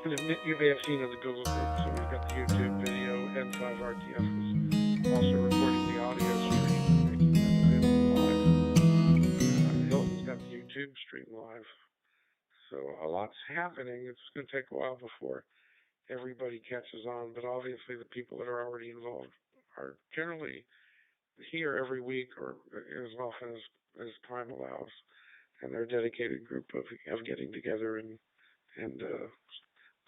And you may have seen in the Google group, so we've got the YouTube video, N5RTF is also recording the audio stream and making that available live. Hilton's got the YouTube stream live. So a lot's happening. It's going to take a while before everybody catches on, but obviously the people that are already involved are generally here every week or as often as time allows, and they're a dedicated group of getting together and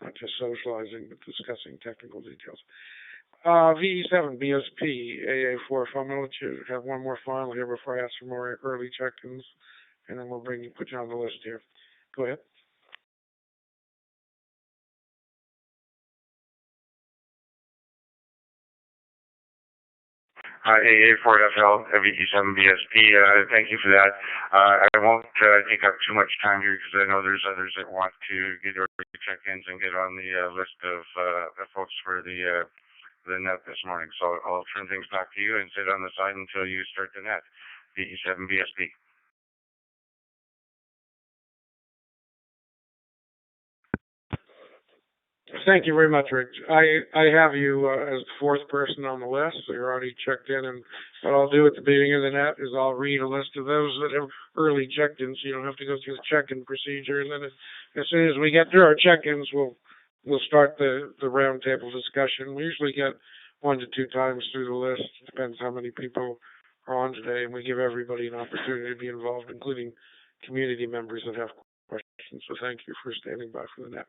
not just socializing but discussing technical details. VE7 BSP AA4. If I'm going to let you have one more final here before I ask for more early check-ins, and then we'll put you on the list here. Go ahead. AA4FL, VE7BSP. Thank you for that. I won't take up too much time here because I know there's others that want to get early check-ins and get on the list of folks for the net this morning. So I'll turn things back to you and sit on the side until you start the net. VE7BSP. Thank you very much, Rick. I have you as the fourth person on the list, so you're already checked in. And what I'll do at the beginning of the net is I'll read a list of those that have early checked in, so you don't have to go through the check-in procedure. And then as soon as we get through our check-ins, we'll start the roundtable discussion. We usually get 1 to 2 times through the list. Depends how many people are on today, and we give everybody an opportunity to be involved, including community members that have questions. So thank you for standing by for the net.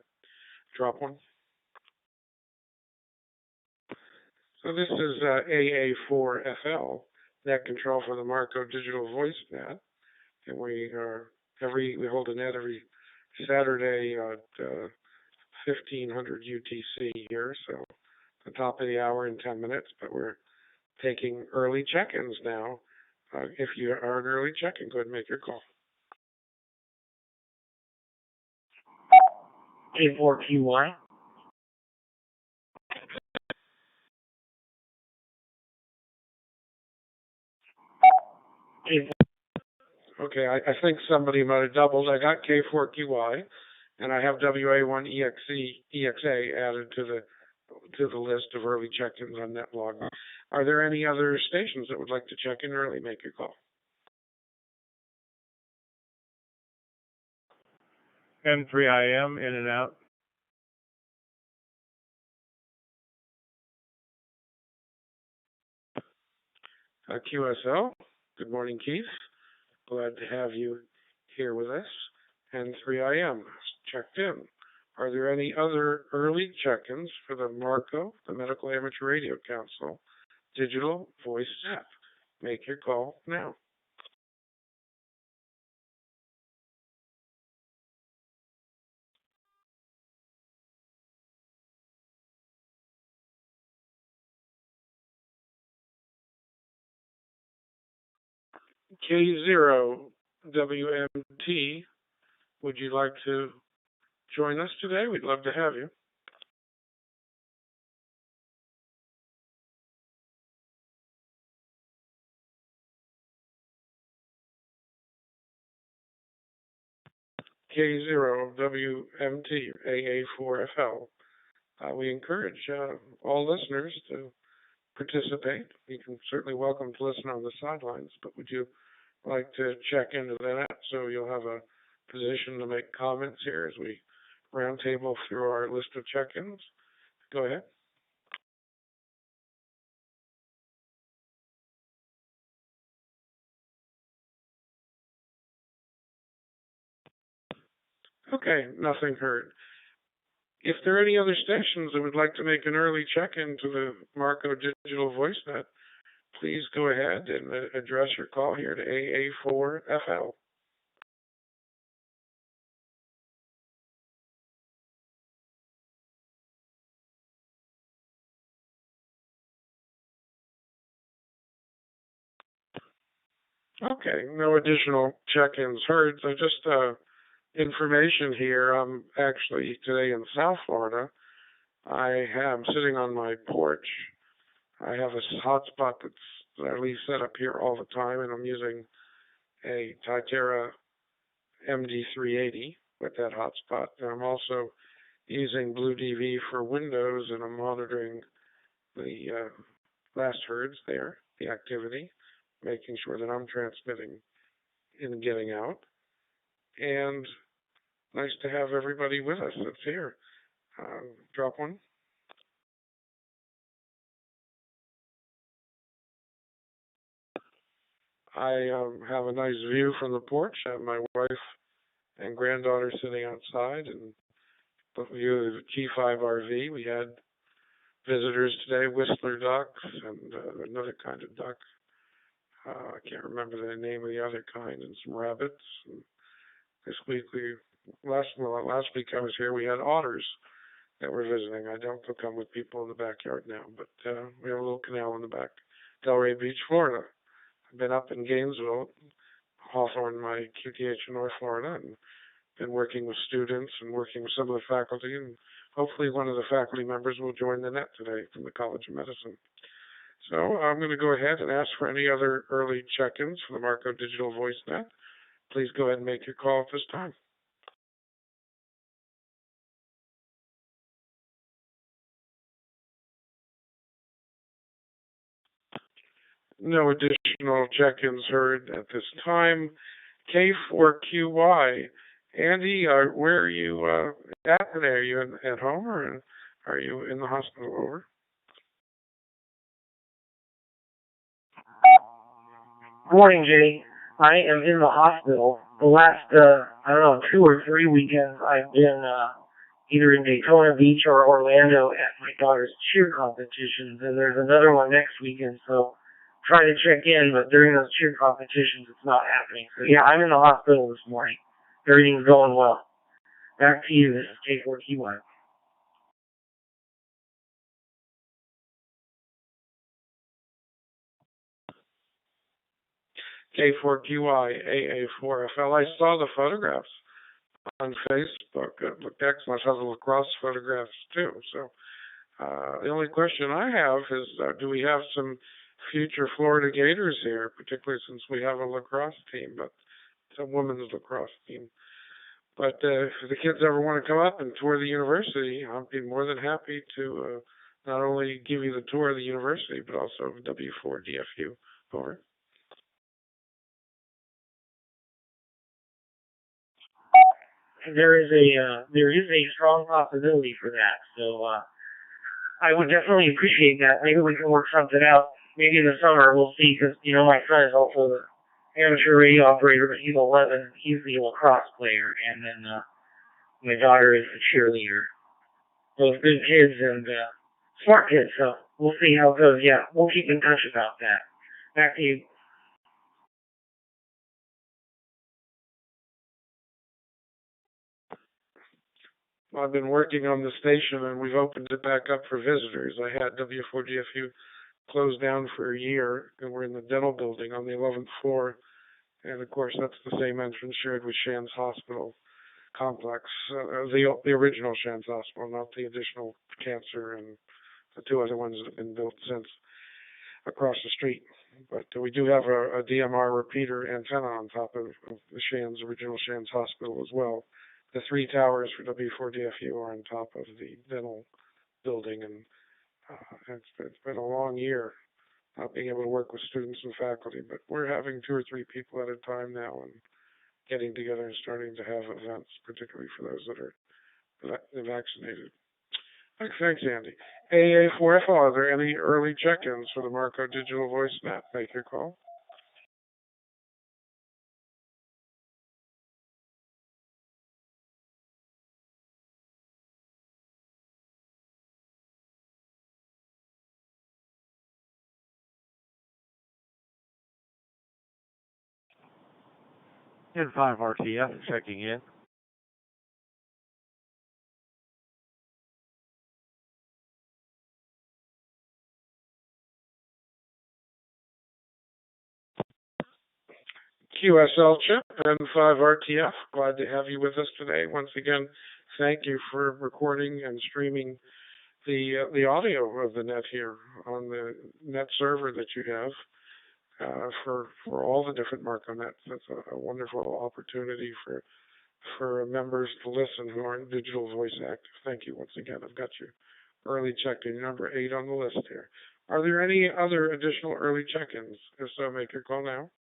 Drop one. So this is AA4FL, net control for the Marco Digital Voice Net, and we hold a net every Saturday at 1500 UTC here, so the top of the hour in 10 minutes. But we're taking early check-ins now. If you are an early check-in, go ahead and make your call. A4QY. Okay, I think somebody might have doubled. I got K4QY, and I have WA1EXA added to the list of early check-ins on NetLog. Are there any other stations that would like to check in early? Make your call. N3IM in and out. QSL. Good morning, Keith. Glad to have you here with us. And 3IM, checked in. Are there any other early check-ins for the MARCO, the Medical Amateur Radio Council, digital voice app? Make your call now. K0WMT, would you like to join us today? We'd love to have you. K0WMT, AA4FL. We encourage all listeners to participate. You can certainly welcome to listen on the sidelines, but would you like to check into that so you'll have a position to make comments here as we roundtable through our list of check-ins? Go ahead. Okay, nothing heard. If there are any other stations that would like to make an early check-in to the Marco Digital VoiceNet, please go ahead and address your call here to AA4FL. Okay, no additional check-ins heard. So just information here. I'm actually today in South Florida. I am sitting on my porch. I have a hotspot that's at least set up here all the time, and I'm using a Tytera MD380 with that hotspot. And I'm also using BlueDV for Windows, and I'm monitoring the last herds there, the activity, making sure that I'm transmitting and getting out. And nice to have everybody with us that's here. Drop one. I have a nice view from the porch. I have my wife and granddaughter sitting outside, and the view of the G5 RV. We had visitors today, whistler ducks and another kind of duck. I can't remember the name of the other kind, and some rabbits. And this week last week I was here, we had otters that were visiting. I don't come with people in the backyard now, but we have a little canal in the back. Delray Beach, Florida. I've been up in Gainesville, Hawthorne, my QTH in North Florida, and been working with students and working with some of the faculty, and hopefully one of the faculty members will join the net today from the College of Medicine. So I'm going to go ahead and ask for any other early check-ins for the Marco Digital Voice Net. Please go ahead and make your call at this time. No additional check-ins heard at this time. K4QY. Andy, where are you at today? Are you at home or are you in the hospital? Over. Morning, Jay. I am in the hospital. The last, 2 or 3 weekends I've been either in Daytona Beach or Orlando at my daughter's cheer competitions, and there's another one next weekend, so try to check in, but during those cheer competitions it's not happening. So yeah, I'm in the hospital this morning. Everything's going well. Back to you. This is K4QY. K4QI AA4FL. I saw the photographs on Facebook. It looked excellent. I saw the lacrosse photographs too. So the only question I have is, do we have some future Florida Gators here, particularly since we have a lacrosse team, but it's a women's lacrosse team. But if the kids ever want to come up and tour the university, I'd be more than happy to not only give you the tour of the university, but also W4DFU. Over. There is a strong possibility for that. So I would definitely appreciate that. Maybe we can work something out. Maybe in the summer we'll see, because my son is also the amateur radio operator, but he's 11. He's the lacrosse player, and then my daughter is the cheerleader. Both good kids and smart kids. So we'll see how it goes. Yeah, we'll keep in touch about that. Back to you. I've been working on the station, and we've opened it back up for visitors. I had W4DFU closed down for a year, and we're in the dental building on the 11th floor. And of course, that's the same entrance shared with Shands Hospital complex, the original Shands Hospital, not the additional cancer and the 2 other ones that have been built since across the street. But we do have a DMR repeater antenna on top of the original Shands Hospital as well. The 3 towers for W4DFU are on top of the dental building, and it's been a long year not being able to work with students and faculty, but we're having 2 or 3 people at a time now and getting together and starting to have events, particularly for those that are vaccinated. Thanks, Andy. AA4FL, are there any early check-ins for the Marco Digital Voice Net? Make your call. N5 RTF checking in. QSL Chip, N5 RTF, glad to have you with us today. Once again, thank you for recording and streaming the audio of the net here on the net server that you have for all the different Marco nets. That's a wonderful opportunity for for members to listen who aren't digital voice active. Thank you once again. I've got your early check-in, number 8 on the list here. Are there any other additional early check-ins? If so, make your call now.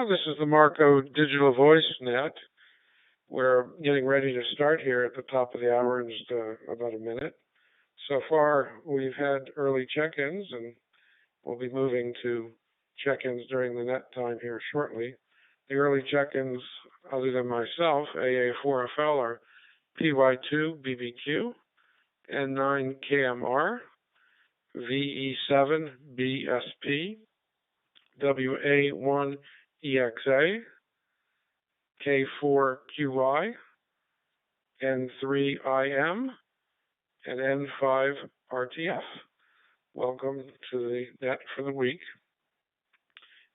This is the Marco Digital Voice Net. We're getting ready to start here at the top of the hour in just about a minute. So far, we've had early check-ins, and we'll be moving to check-ins during the net time here shortly. The early check-ins, other than myself, AA4FL, are PY2BBQ, N9KMR, VE7BSP, WA1EXA, K4QY, N3IM, and N5RTF. Welcome to the net for the week.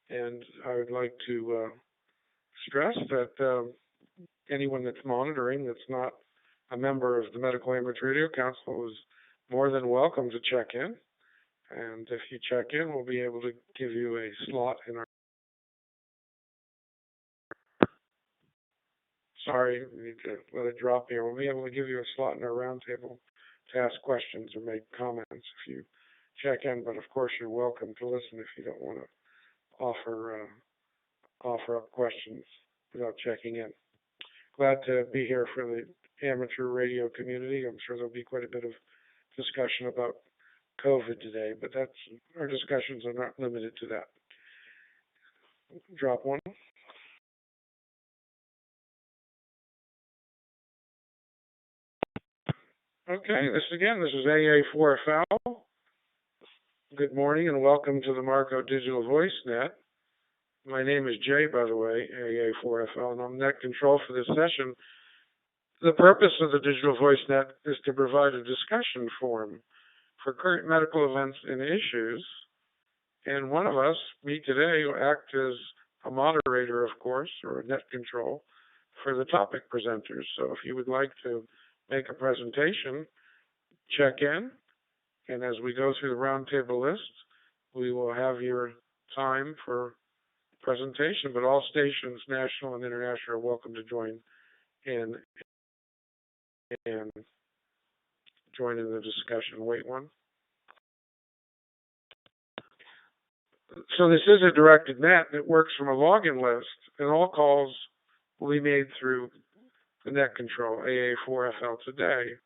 And I would like to stress that anyone that's monitoring that's not a member of the Medical Amateur Radio Council is more than welcome to check in. And if you check in, we'll be able to give you a slot in our... Sorry, we need to let it drop here. We'll be able to give you a slot in our roundtable to ask questions or make comments if you check in. But of course, you're welcome to listen if you don't want to offer up questions without checking in. Glad to be here for the amateur radio community. I'm sure there'll be quite a bit of discussion about COVID today, but our discussions are not limited to that. Drop one. Okay, this is AA4FL. Good morning and welcome to the Marco Digital Voice Net. My name is Jay, by the way, AA4FL, and I'm net control for this session. The purpose of the Digital Voice Net is to provide a discussion forum for current medical events and issues. And one of us, me today, will act as a moderator, of course, or a net control for the topic presenters. So if you would like to make a presentation, check in. And as we go through the roundtable list, we will have your time for presentation, but all stations, national and international, are welcome to join in and join in the discussion. Wait one. So this is a directed net that works from a login list, and all calls will be made through the net control, AA4FL today.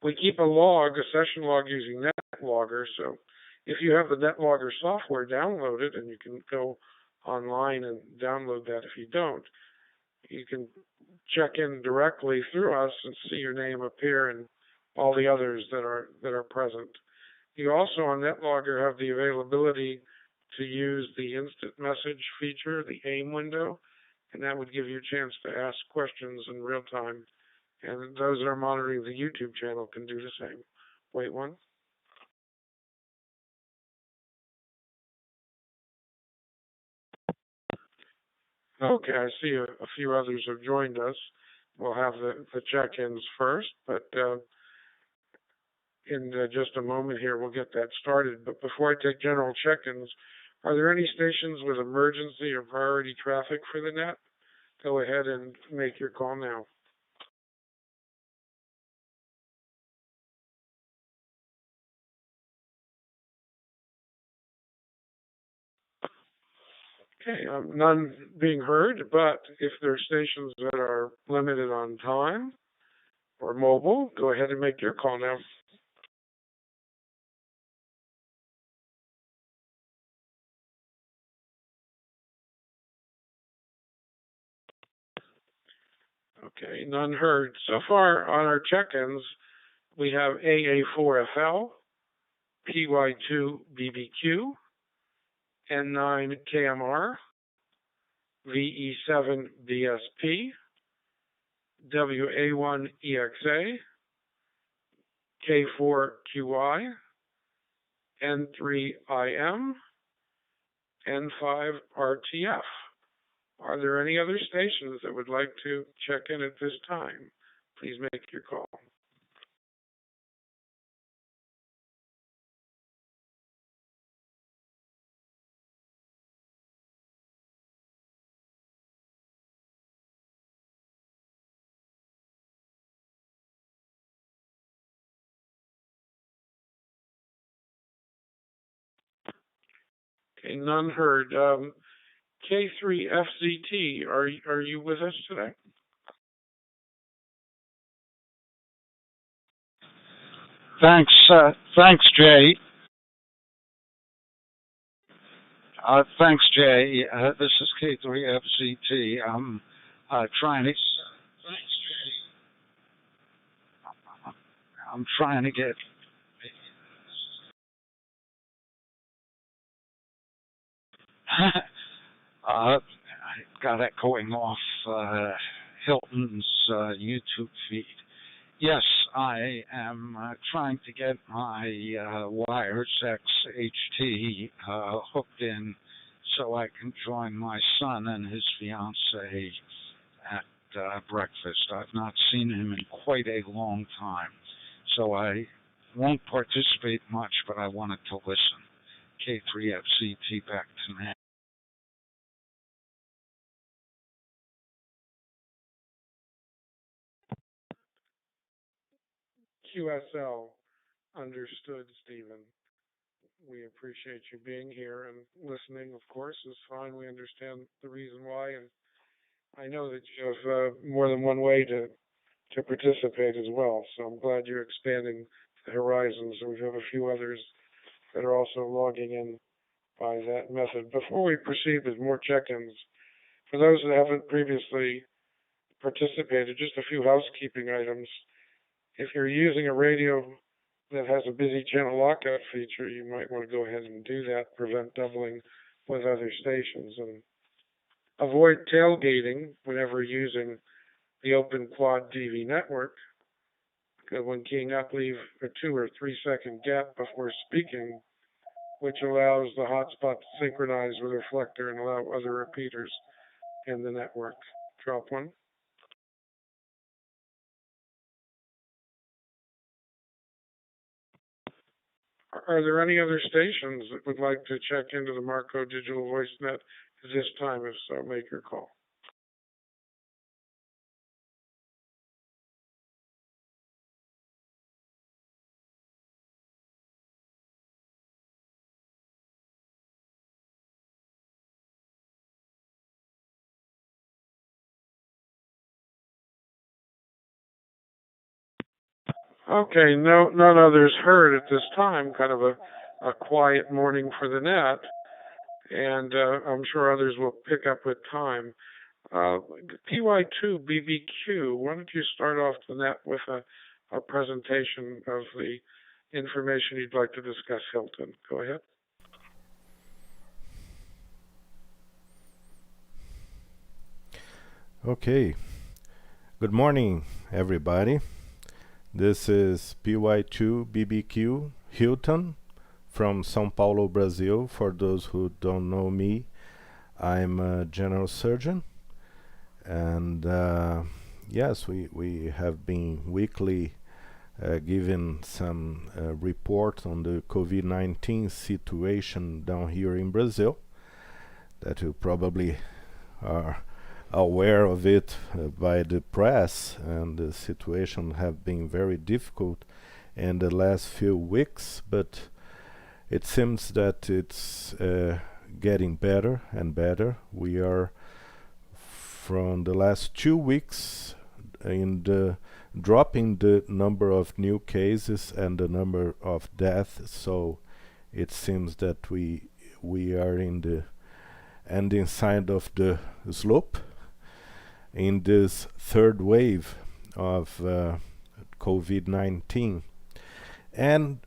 We keep a log, a session log using NetLogger, so if you have the NetLogger software downloaded, and you can go online and download that if you don't, you can check in directly through us and see your name appear and all the others that are present. You also on NetLogger have the availability to use the instant message feature, the AIM window, and that would give you a chance to ask questions in real time. And those that are monitoring the YouTube channel can do the same. Wait one. Okay, I see a few others have joined us. We'll have the check-ins first, but in just a moment here, we'll get that started. But before I take general check-ins, are there any stations with emergency or priority traffic for the net? Go ahead and make your call now. Okay, none being heard, but if there are stations that are limited on time or mobile. Go ahead and make your call now. Okay, none heard. So far on our check-ins, we have AA4FL, PY2BBQ, N9KMR, VE7BSP, WA1EXA, K4QI, N3IM, N5RTF. Are there any other stations that would like to check in at this time? Please make your call. Okay, none heard. K3FZT, are you with us today? Thanks, Jay. Thanks, Jay. This is K3FZT. I'm trying to. Thanks, Jay. I'm trying to get. I got echoing off Hilton's YouTube feed. Yes, I am trying to get my Wires XHT hooked in so I can join my son and his fiancée at breakfast. I've not seen him in quite a long time, so I won't participate much, but I wanted to listen. K3FZT, back to now. QSL, understood, Stephen. We appreciate you being here and listening, of course, is fine. We understand the reason why, and I know that you have more than one way to participate as well, so I'm glad you're expanding the horizons. We have a few others that are also logging in by that method. Before we proceed with more check-ins, for those that haven't previously participated, just a few housekeeping items. If you're using a radio that has a busy channel lockout feature, you might want to go ahead and do that, prevent doubling with other stations, and avoid tailgating whenever using the Open Quad DV network. When keying up, leave a 2 or 3 second gap before speaking, which allows the hotspot to synchronize with the reflector and allow other repeaters in the network. Drop one. Are there any other stations that would like to check into the Marco Digital Voice Net at this time? If so, make your call. Okay, none others heard at this time. Kind of a quiet morning for the net, and I'm sure others will pick up with time. PY2BBQ, why don't you start off the net with a presentation of the information you'd like to discuss, Hilton. Go ahead. Okay. Good morning, everybody. This is PY2BBQ Hilton from São Paulo, Brazil. For those who don't know me, I'm a general surgeon, and yes, we have been weekly giving some report on the COVID-19 situation down here in Brazil, that you probably are aware of it by the press, and the situation have been very difficult in the last few weeks, but it seems that it's getting better and better. We are from the last 2 weeks in the dropping the number of new cases and the number of deaths. So it seems that we are in the ending side of the slope in this third wave of COVID-19. And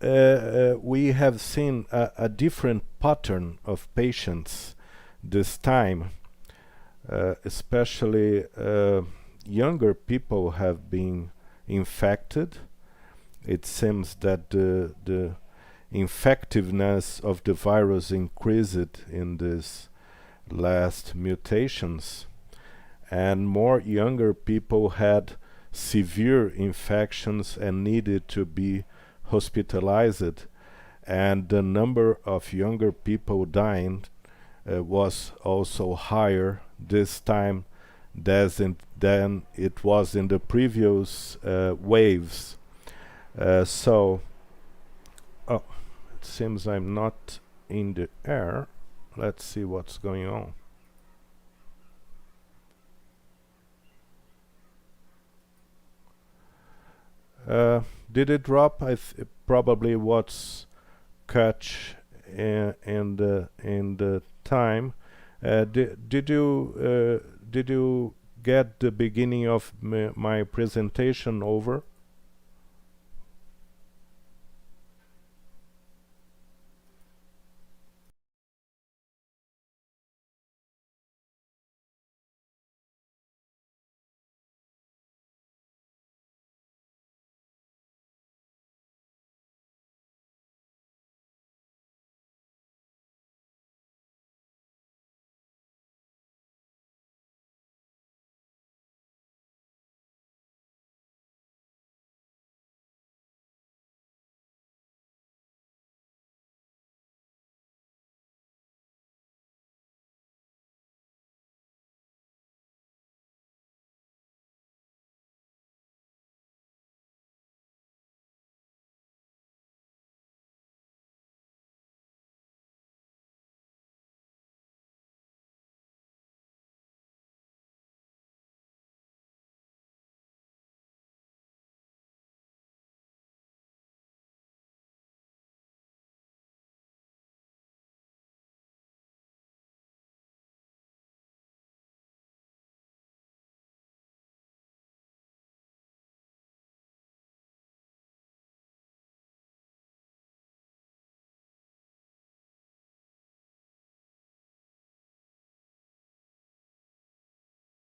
we have seen a different pattern of patients this time, especially younger people have been infected. It seems that the infectiveness of the virus increased in these last mutations, and more younger people had severe infections and needed to be hospitalized, and the number of younger people dying was also higher this time than it was in the previous waves. So, oh, it seems I'm not in the air. Let's see what's going on. Did it drop? Probably what's catch in the time. Did you get the beginning of my presentation over?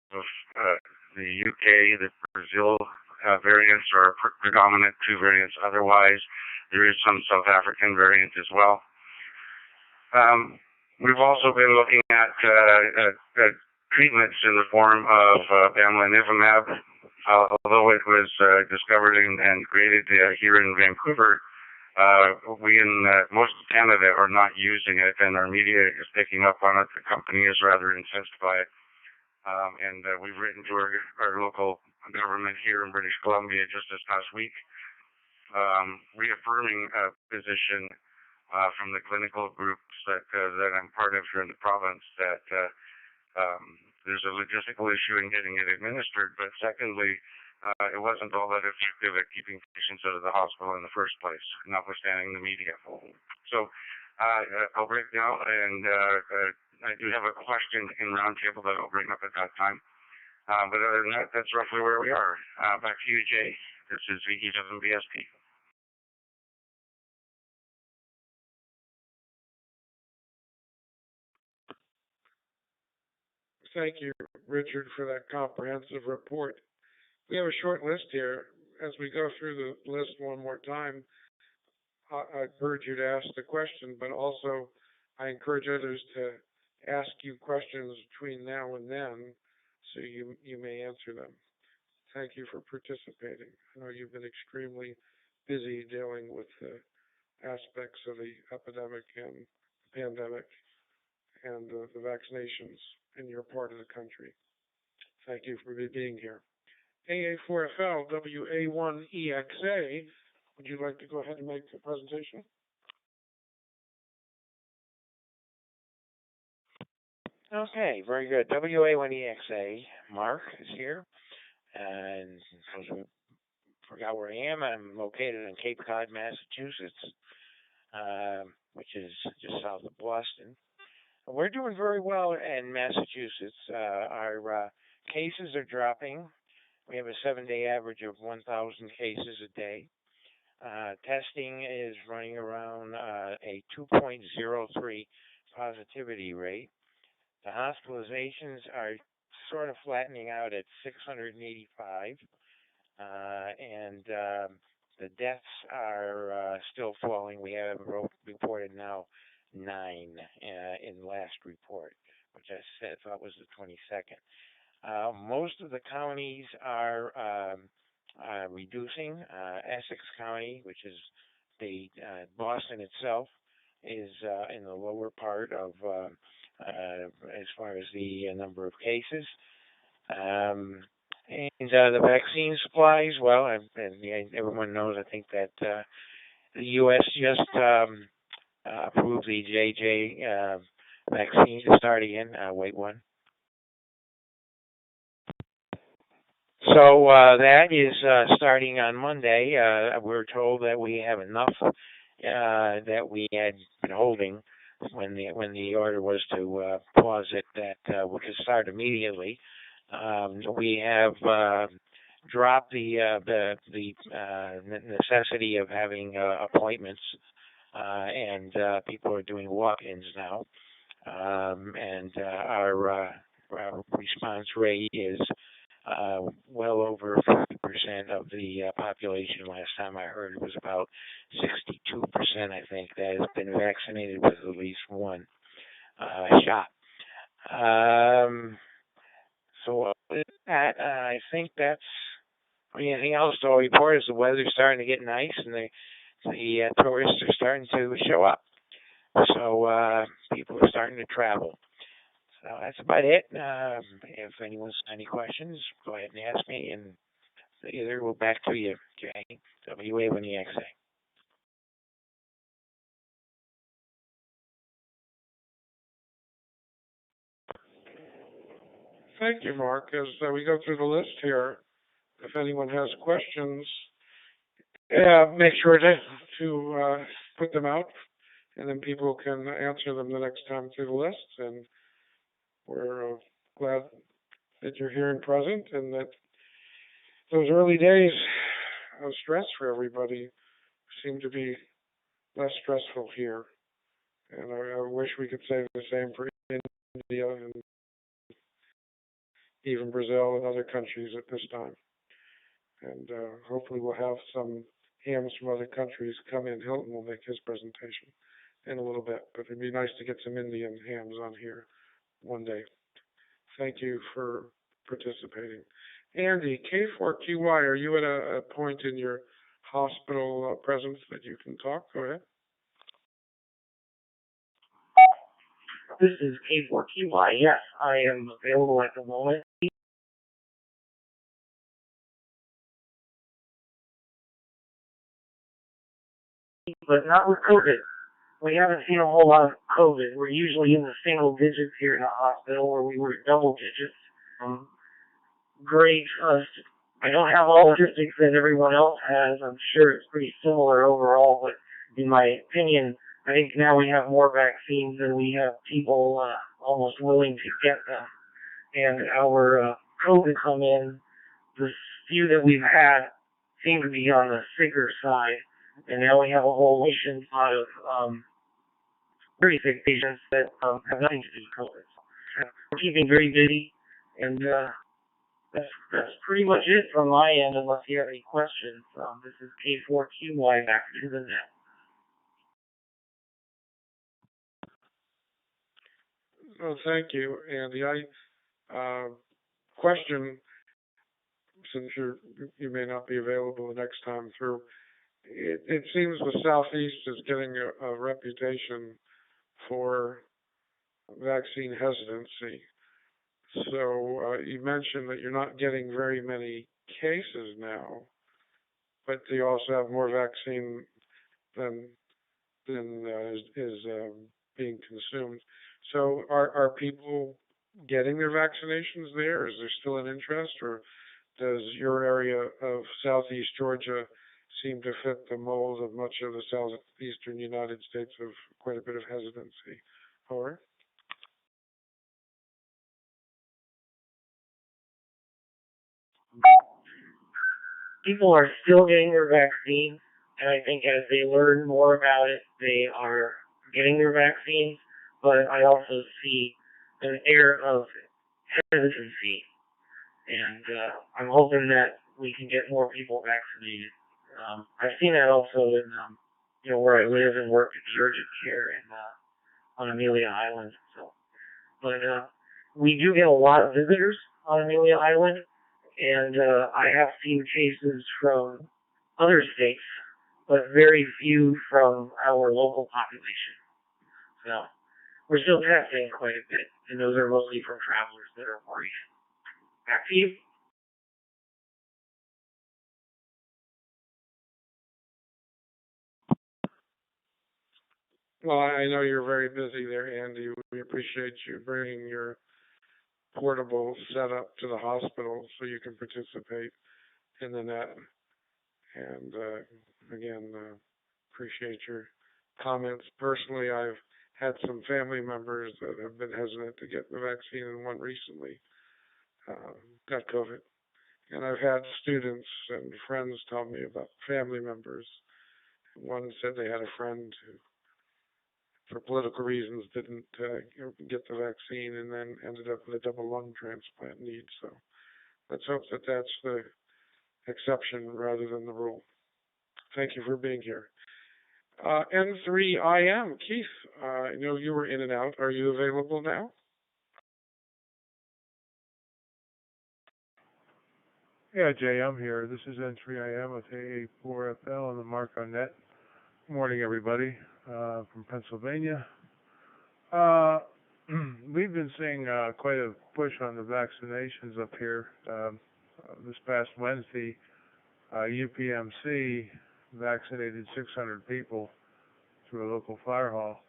Of the UK, the Brazil variants are predominant, two variants otherwise. There is some South African variant as well. We've also been looking at treatments in the form of bamlanivimab, although it was discovered and created here in Vancouver. We in most of Canada are not using it, and our media is picking up on it. The company is rather incensed by it. And we've written to our local government here in British Columbia just this past week, reaffirming a position from the clinical groups that I'm part of here in the province that there's a logistical issue in getting it administered, but secondly, it wasn't all that effective at keeping patients out of the hospital in the first place, notwithstanding the media. So I'll break down, and I do have a question in roundtable that I'll bring up at that time. But other than that, that's roughly where we are. Back to you, Jay. This is VE7BSP. Thank you, Richard, for that comprehensive report. We have a short list here. As we go through the list one more time, I encourage you to ask the question, but also I encourage others to ask you questions between now and then so you may answer them. Thank you for participating. I know you've been extremely busy dealing with the aspects of the epidemic and pandemic and the vaccinations in your part of the country. Thank you for being here. AA4FL WA1EXA, would you like to go ahead and make the presentation? Okay, very good. WA1EXA, Mark is here, and forgot where I am. I'm located in Cape Cod, Massachusetts, which is just south of Boston. We're doing very well in Massachusetts. Our cases are dropping. We have a 7-day average of 1,000 cases a day. Testing is running around a 2.03 positivity rate. The hospitalizations are sort of flattening out at 685, and the deaths are still falling. We have reported now 9 in the last report, which I thought was the 22nd. Most of the counties are reducing. Essex County, which is the Boston itself, is in the lower part of as far as the number of cases. And the vaccine supplies, well, everyone knows, I think, that the U.S. just approved the JJ vaccine to start again. Wait one. So that is starting on Monday. We're told that we have enough that we had been holding when the order was to pause it, that we could start immediately. We have dropped the necessity of having appointments, and people are doing walk-ins now. And our response rate is well over 50% of the population. Last time I heard it was about 62%, I think, that has been vaccinated with at least one shot. So I think that's anything else to report. Is the weather's starting to get nice, and the tourists are starting to show up. So people are starting to travel. So that's about it. If anyone's got any questions, go ahead and ask me, and either we'll back to you, Jay. WA1EXA. Thank you, Mark. As we go through the list here, if anyone has questions, make sure to put them out, and then people can answer them the next time through the list. And we're glad that you're here and present, and that those early days of stress for everybody seem to be less stressful here. And I wish we could say the same for India and even Brazil and other countries at this time. And hopefully we'll have some hams from other countries come in. Hilton will make his presentation in a little bit, but it'd be nice to get some Indian hams on here one day. Thank you for participating. Andy, K4QY, are you at a point in your hospital presence that you can talk? Go ahead. This is K4QY. Yes, I am available at the moment. But not with COVID. We haven't seen a whole lot of COVID. We're usually in the single digits here in the hospital, where we were double digits. Great. I don't have all the statistics that everyone else has. I'm sure it's pretty similar overall, but in my opinion, I think now we have more vaccines than we have people almost willing to get them. And our COVID come in, the few that we've had seem to be on the sicker side. And now we have a whole nation of very sick patients that have nothing to do with COVID. We're keeping very busy, and that's pretty much it from my end, unless you have any questions. This is K4QY, back to the net. Oh, thank you, Andy. Question, since you may not be available the next time through, it seems the Southeast is getting a reputation for vaccine hesitancy. So you mentioned that you're not getting very many cases now, but you also have more vaccine than is being consumed. So are people getting their vaccinations there? Is there still an interest, or does your area of southeast Georgia seem to fit the mold of much of the southeastern United States of quite a bit of hesitancy? Or People are still getting their vaccine, and I think as they learn more about it, they are getting their vaccine. But I also see an air of hesitancy, and I'm hoping that we can get more people vaccinated. I've seen that also in, where I live and work at the urgent care in, on Amelia Island. So, but we do get a lot of visitors on Amelia Island, and I have seen cases from other states, but very few from our local population. So we're still testing quite a bit, and those are mostly from travelers that are worried. Back to you. well, I know you're very busy there, Andy. We appreciate you bringing your portable setup to the hospital so you can participate in the net. And again, appreciate your comments. Personally, I've had some family members that have been hesitant to get the vaccine, and one recently got COVID. And I've had students and friends tell me about family members. One said they had a friend who, for political reasons, didn't get the vaccine and then ended up with a double lung transplant need. So let's hope that that's the exception rather than the rule. Thank you for being here. N3IM, Keith, I know you were in and out. Are you available now? Yeah, Jay, I'm here. This is N3IM with AA4FL on the Mark on Net. Good morning, everybody, from Pennsylvania. We've been seeing quite a push on the vaccinations up here. This past Wednesday, UPMC vaccinated 600 people through a local fire hall.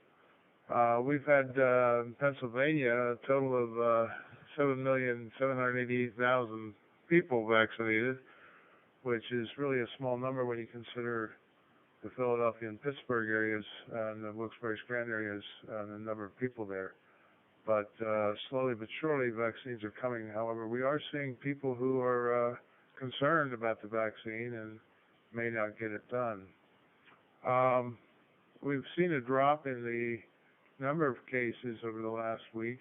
We've had in Pennsylvania a total of 7,788,000 people vaccinated, which is really a small number when you consider the Philadelphia and Pittsburgh areas and the Wilkes-Barre-Scranton areas and the number of people there. But slowly but surely, vaccines are coming. However, we are seeing people who are concerned about the vaccine and may not get it done. We've seen a drop in the number of cases over the last week,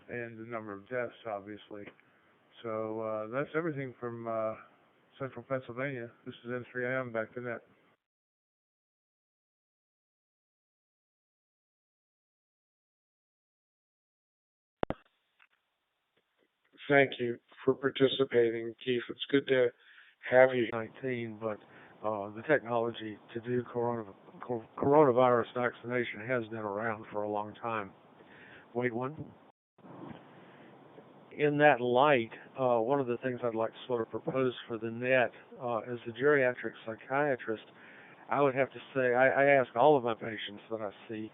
and the number of deaths, obviously. So that's everything from Central Pennsylvania. This is N3IM, back to net. Thank you for participating, Keith. It's good to have you. 19, but the technology to do coronavirus vaccination has been around for a long time. Wait one. In that light, one of the things I'd like to sort of propose for the net, as a geriatric psychiatrist, I would have to say I ask all of my patients that I see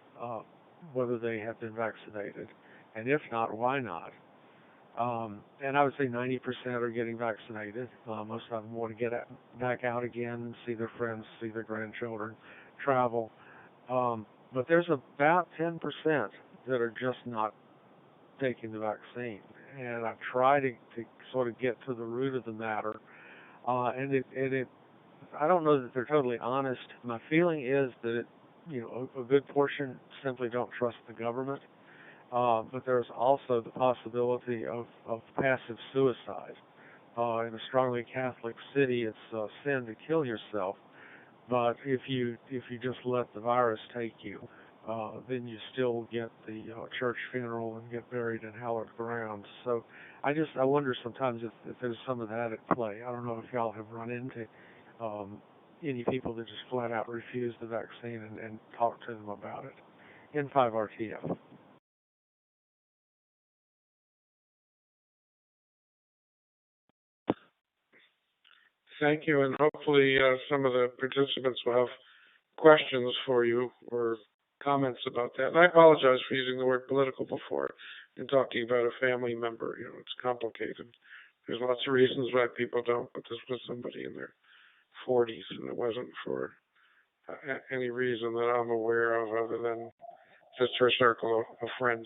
whether they have been vaccinated, and if not, why not? And I would say 90% are getting vaccinated. Most of them want to get back out again, see their friends, see their grandchildren, travel. But there's about 10% that are just not taking the vaccine. And I've tried to sort of get to the root of the matter. And I don't know that they're totally honest. My feeling is that a good portion simply don't trust the government. But there's also the possibility of passive suicide. In a strongly Catholic city, it's a sin to kill yourself. But if you just let the virus take you, then you still get the church funeral and get buried in hallowed ground. So I wonder sometimes if there's some of that at play. I don't know if y'all have run into any people that just flat out refuse the vaccine and talk to them about it. N5RTF. Thank you, and hopefully some of the participants will have questions for you or comments about that. And I apologize for using the word political before and talking about a family member. You know, it's complicated. There's lots of reasons why people don't, but this was somebody in their 40s, and it wasn't for any reason that I'm aware of other than just her circle of friends.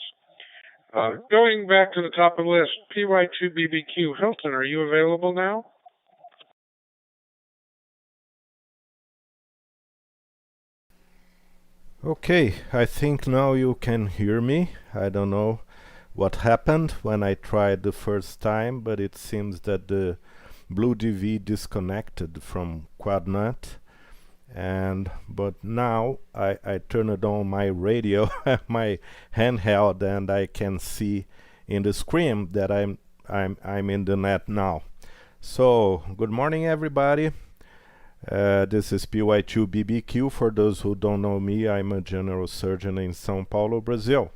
Going back to the top of the list, PY2BBQ. Hilton, are you available now? Okay, I think now you can hear me. I don't know what happened when I tried the first time, but it seems that the Blue DV disconnected from QuadNet. But now I turned on my radio, my handheld, and I can see in the screen that I'm in the net now. So good morning, everybody. This is PY2BBQ. For those who don't know me, I'm a general surgeon in São Paulo, Brazil,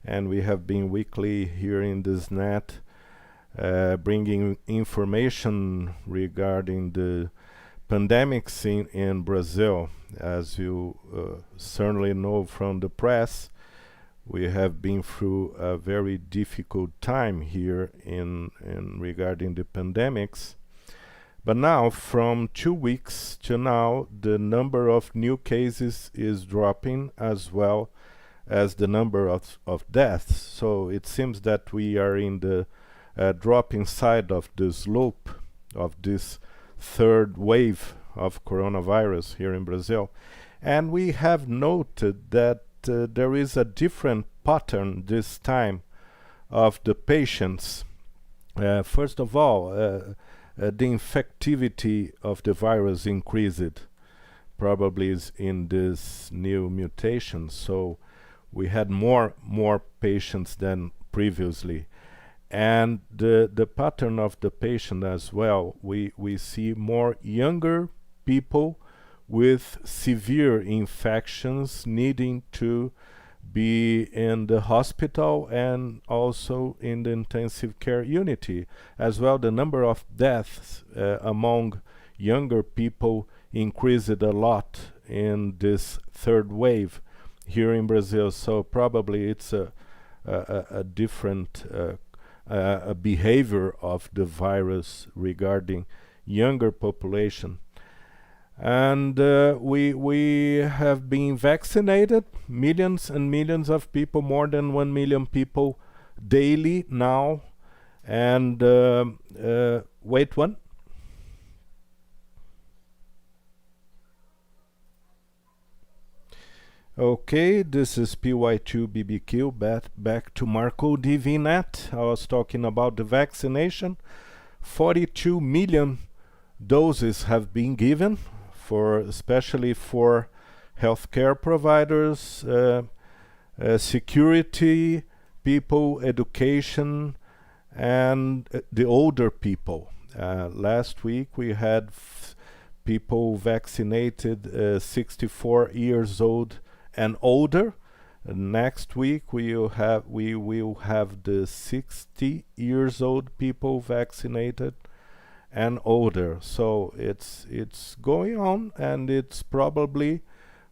and we have been weekly here in this net bringing information regarding the pandemics in Brazil. As you certainly know from the press, we have been through a very difficult time here in regarding the pandemics. But now, from 2 weeks to now, the number of new cases is dropping as well as the number of deaths. So it seems that we are in the dropping side of the slope of this third wave of coronavirus here in Brazil. And we have noted that there is a different pattern this time of the patients. First of all, the infectivity of the virus increased, probably is in this new mutation. So we had more patients than previously. And the pattern of the patient as well, we see more younger people with severe infections needing to be in the hospital and also in the intensive care unit. As well, the number of deaths among younger people increased a lot in this third wave here in Brazil. So probably it's a different behavior of the virus regarding younger population. And we have been vaccinated, millions and millions of people, more than 1 million people daily now. And wait one. Okay, this is PY2BBQ, back to Marco DVNet. I was talking about the vaccination. 42 million doses have been given, especially for healthcare providers, security people, education, and the older people. Last week we had people vaccinated 64 years old and older. Next week we will have the 60 years old people vaccinated and older. So it's going on, and it's probably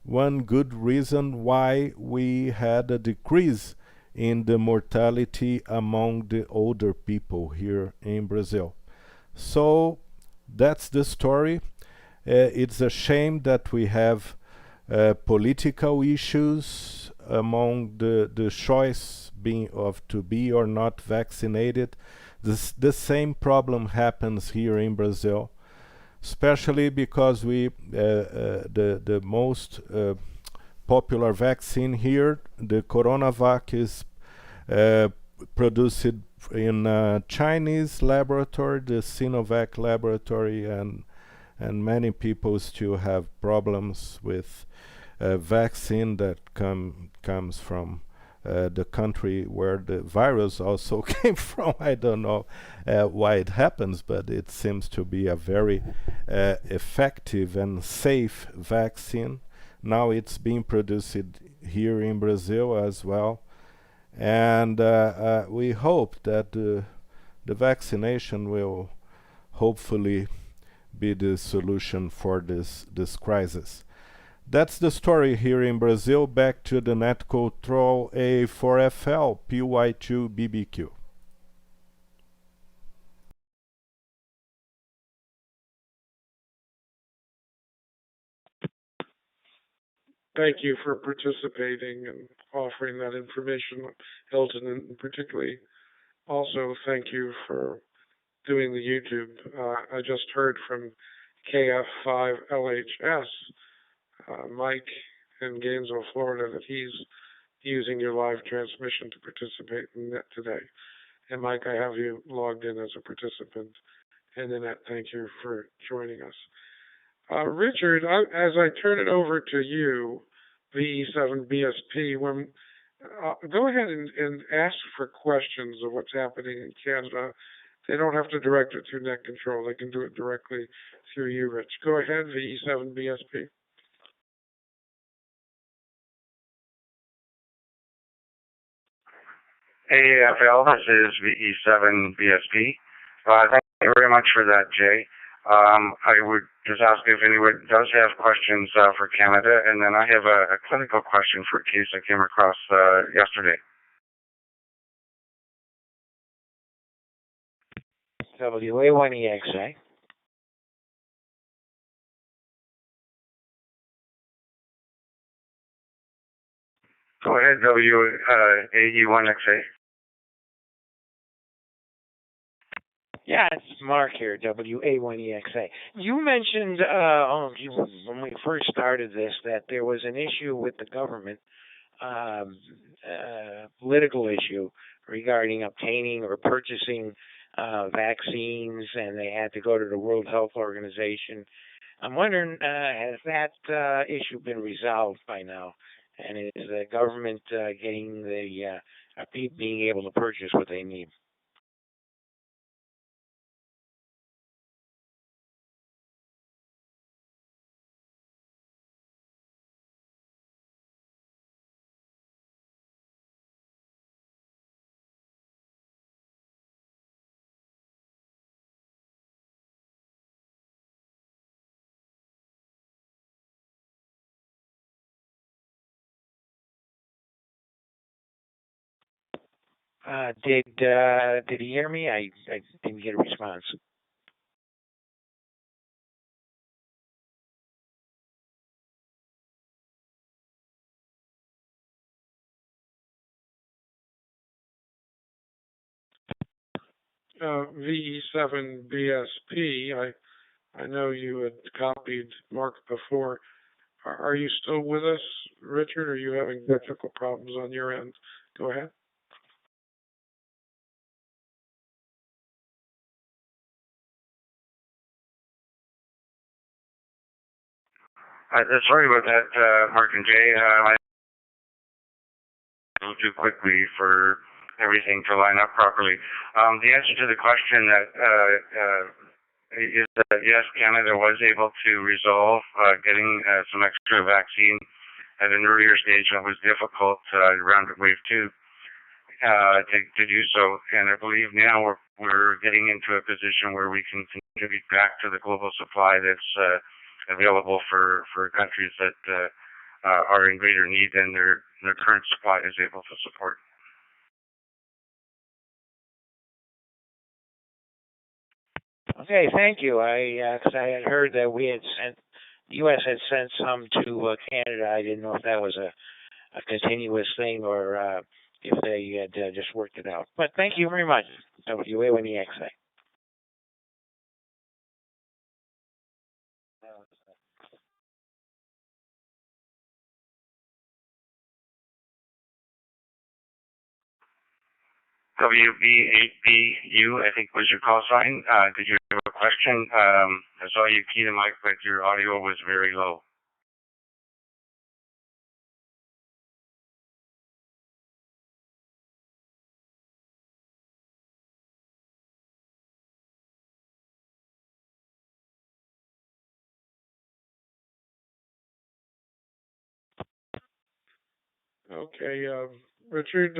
one good reason why we had a decrease in the mortality among the older people here in Brazil. So that's the story. It's a shame that we have political issues among the choice being of to be or not vaccinated. The same problem happens here in Brazil, especially because the most popular vaccine here, the Coronavac, is produced in a Chinese laboratory, the Sinovac laboratory, and many people still have problems with vaccine that comes from the country where the virus also came from. I don't know why it happens, but it seems to be a very effective and safe vaccine. Now it's being produced here in Brazil as well, and we hope that the vaccination will hopefully be the solution for this crisis. That's the story here in Brazil. Back to the NetControl A4FL PY2BBQ. Thank you for participating and offering that information, Hilton, and particularly also thank you for doing the YouTube. I just heard from KF5LHS, Mike in Gainesville, Florida, that he's using your live transmission to participate in that today. And Mike, I have you logged in as a participant. And Annette, thank you for joining us. Richard, as I turn it over to you, VE7BSP, go ahead and ask for questions of what's happening in Canada. They don't have to direct it through NetControl. They can do it directly through you, Rich. Go ahead, VE7BSP. AAFL, this is VE7BSP. Thank you very much for that, Jay. I would just ask if anyone does have questions for Canada, and then I have a clinical question for a case I came across yesterday. WA1EXA. Go ahead, WAE1XA. Yeah, it's Mark here, WA1EXA. You mentioned when we first started this that there was an issue with the government, political issue regarding obtaining or purchasing vaccines, and they had to go to the World Health Organization. I'm wondering, has that issue been resolved by now? And is the government getting being able to purchase what they need? Did he hear me? I didn't get a response. VE7BSP, I know you had copied Mark before. Are you still with us, Richard? Or are you having technical problems on your end? Go ahead. Sorry about that, Mark and Jay. I a little too quickly for everything to line up properly. The answer to the question is that yes, Canada was able to resolve getting some extra vaccine at an earlier stage that was difficult around wave 2 to do so. And I believe now we're getting into a position where we can contribute back to the global supply that's available for countries that are in greater need than their current supply is able to support. Okay, thank you. Cause I had heard that the U.S. had sent some to Canada. I didn't know if that was a continuous thing or if they had just worked it out. But thank you very much, WA1EXA. WB8BU, I think was your call sign. Did you have a question? I saw you key the mic, but your audio was very low. Okay, Richard,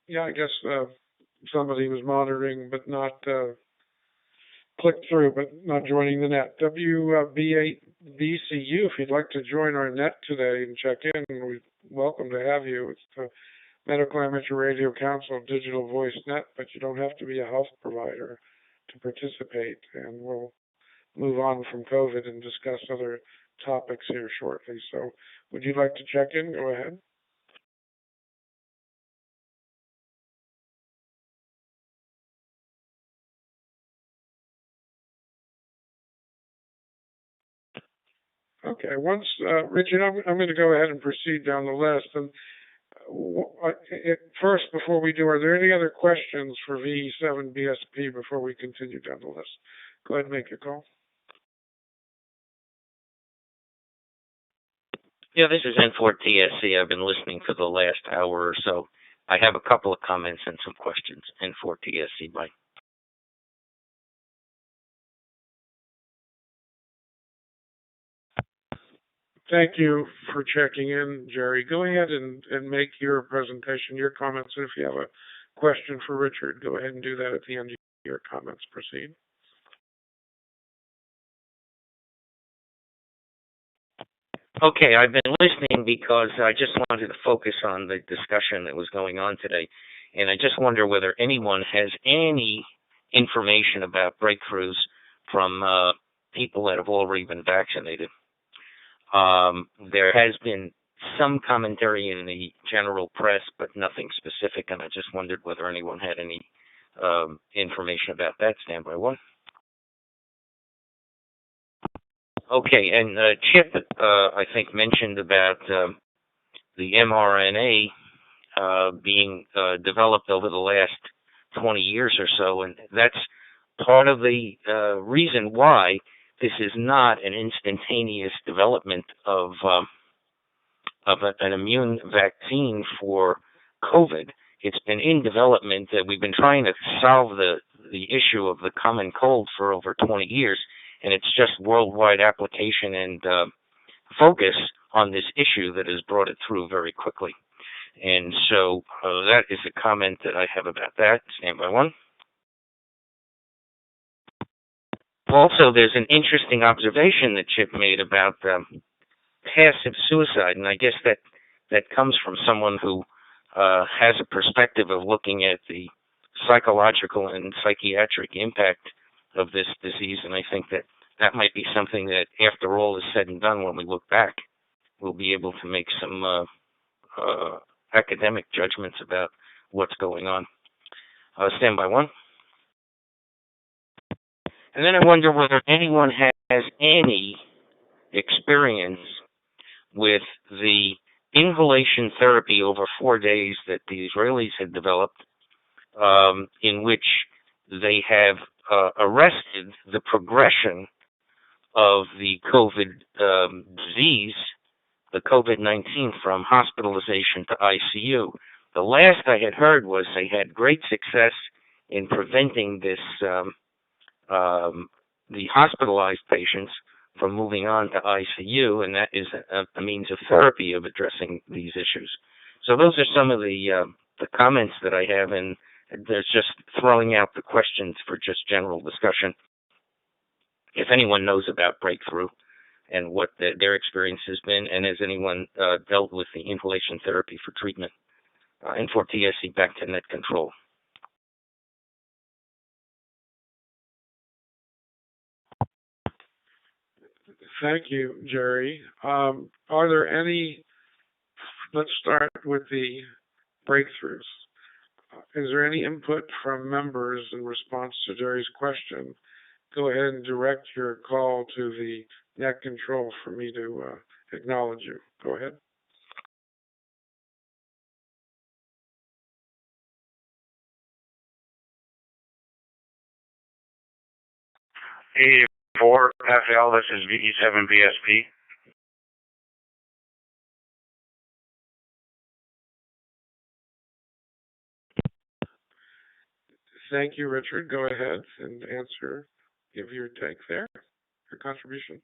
yeah, I guess somebody was monitoring, but not clicked through but not joining the net. WB8BCU, if you'd like to join our net today and check in, we're welcome to have you. It's the Medical Amateur Radio Council Digital Voice Net, but you don't have to be a health provider to participate. And we'll move on from COVID and discuss other topics here shortly. So would you like to check in? Go ahead. Okay, Richard, I'm going to go ahead and proceed down the list. And first, before we do, are there any other questions for VE7BSP before we continue down the list? Go ahead and make your call. Yeah, this is N4TSC. I've been listening for the last hour or so. I have a couple of comments and some questions. N4TSC, bye. Thank you for checking in, Jerry. Go ahead and make your presentation, your comments, and if you have a question for Richard, go ahead and do that at the end of your comments. Proceed. Okay, I've been listening because I just wanted to focus on the discussion that was going on today, and I just wonder whether anyone has any information about breakthroughs from people that have already been vaccinated. There has been some commentary in the general press, but nothing specific, and I just wondered whether anyone had any information about that. Standby one. Okay, and Chip, I think, mentioned about the mRNA being developed over the last 20 years or so, and that's part of the reason why this is not an instantaneous development of an immune vaccine for COVID. It's been in development. We've been trying to solve the issue of the common cold for over 20 years, and it's just worldwide application and focus on this issue that has brought it through very quickly. And so that is a comment that I have about that. Standby one. Also, there's an interesting observation that Chip made about passive suicide, and I guess that comes from someone who has a perspective of looking at the psychological and psychiatric impact of this disease, and I think that might be something that, after all is said and done, when we look back, we'll be able to make some academic judgments about what's going on. Standby one. And then I wonder whether anyone has any experience with the inhalation therapy over 4 days that the Israelis had developed, in which they have arrested the progression of the COVID disease, the COVID-19, from hospitalization to ICU. The last I had heard was they had great success in preventing this the hospitalized patients from moving on to ICU, and that is a means of therapy of addressing these issues. So those are some of the comments that I have, and there's just throwing out the questions for just general discussion. If anyone knows about breakthrough and what their experience has been, and has anyone dealt with the inhalation therapy for treatment. N4TSC, back to net control. Thank you, Jerry. Are there any, let's start with the breakthroughs. Is there any input from members in response to Jerry's question? Go ahead and direct your call to the net control for me to acknowledge you. Go ahead. E4 FL, this is VE7BSP. Thank you, Richard. Go ahead and answer, give your take there, your contribution.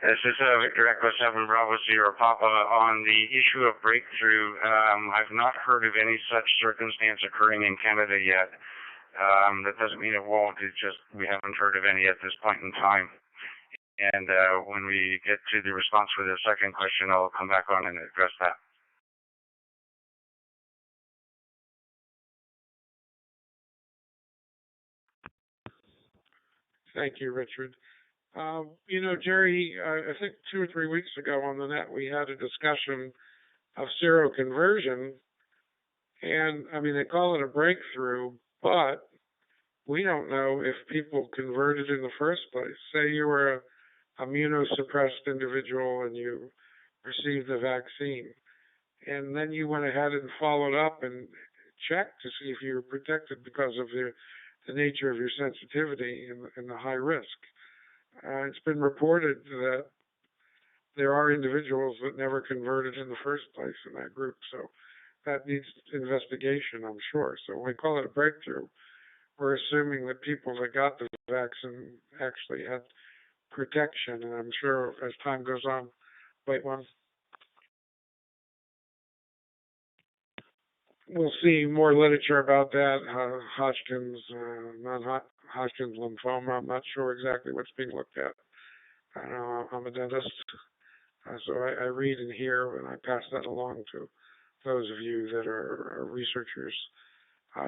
This is Victor Echo 7 Bravo Sierra Papa. On the issue of breakthrough, I've not heard of any such circumstance occurring in Canada yet. That doesn't mean it won't. It's just we haven't heard of any at this point in time. And when we get to the response for the second question, I'll come back on and address that. Thank you, Richard. You know, Jerry, I think 2 or 3 weeks ago on the net, we had a discussion of seroconversion. And, I mean, they call it a breakthrough, but we don't know if people converted in the first place. Say you were a immunosuppressed individual and you received the vaccine, and then you went ahead and followed up and checked to see if you were protected because of the nature of your sensitivity and the high risk. It's been reported that there are individuals that never converted in the first place in that group, so that needs investigation, I'm sure. So when we call it a breakthrough, we're assuming that people that got the vaccine actually had protection, and I'm sure as time goes on, we'll see more literature about that. Hodgkin's, non-Hodgkin's lymphoma. I'm not sure exactly what's being looked at. I know I'm a dentist, so I read and hear, and I pass that along to those of you that are researchers.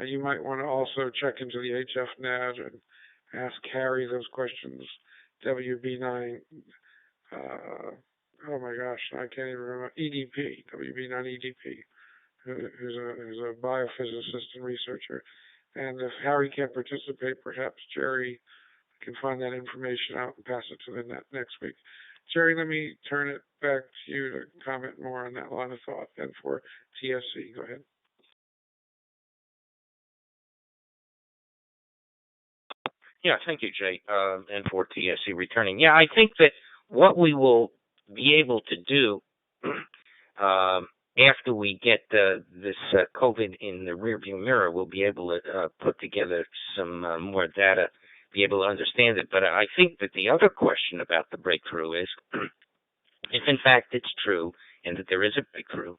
You might want to also check into the HFNet and ask Harry those questions. WB9, oh my gosh, I can't even remember. EDP, WB9 EDP. Who's a biophysicist and researcher. And if Harry can't participate, perhaps Jerry can find that information out and pass it to the net next week. Jerry, let me turn it back to you to comment more on that line of thought. And for TSC, go ahead. Yeah, thank you, Jay, and for TSC returning. Yeah, I think that what we will be able to do after we get this COVID in the rearview mirror, we'll be able to put together some more data, be able to understand it. But I think that the other question about the breakthrough is, if in fact it's true and that there is a breakthrough,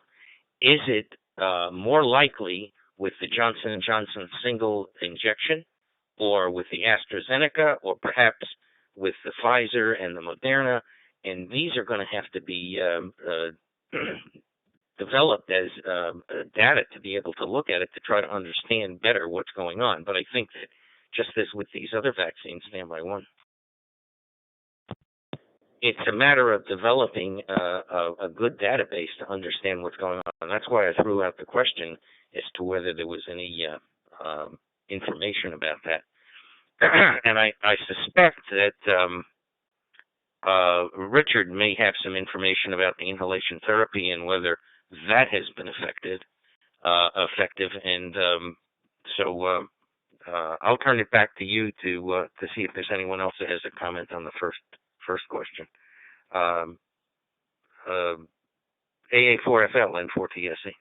is it more likely with the Johnson & Johnson single injection, or with the AstraZeneca, or perhaps with the Pfizer and the Moderna? And these are going to have to be developed as data to be able to look at it to try to understand better what's going on. But I think that just as with these other vaccines, stand by one, it's a matter of developing a good database to understand what's going on. That's why I threw out the question as to whether there was any information about that. And I suspect that Richard may have some information about the inhalation therapy and whether that has been effective. And so I'll turn it back to you to see if there's anyone else that has a comment on the first question. AA4FL and 4TSC.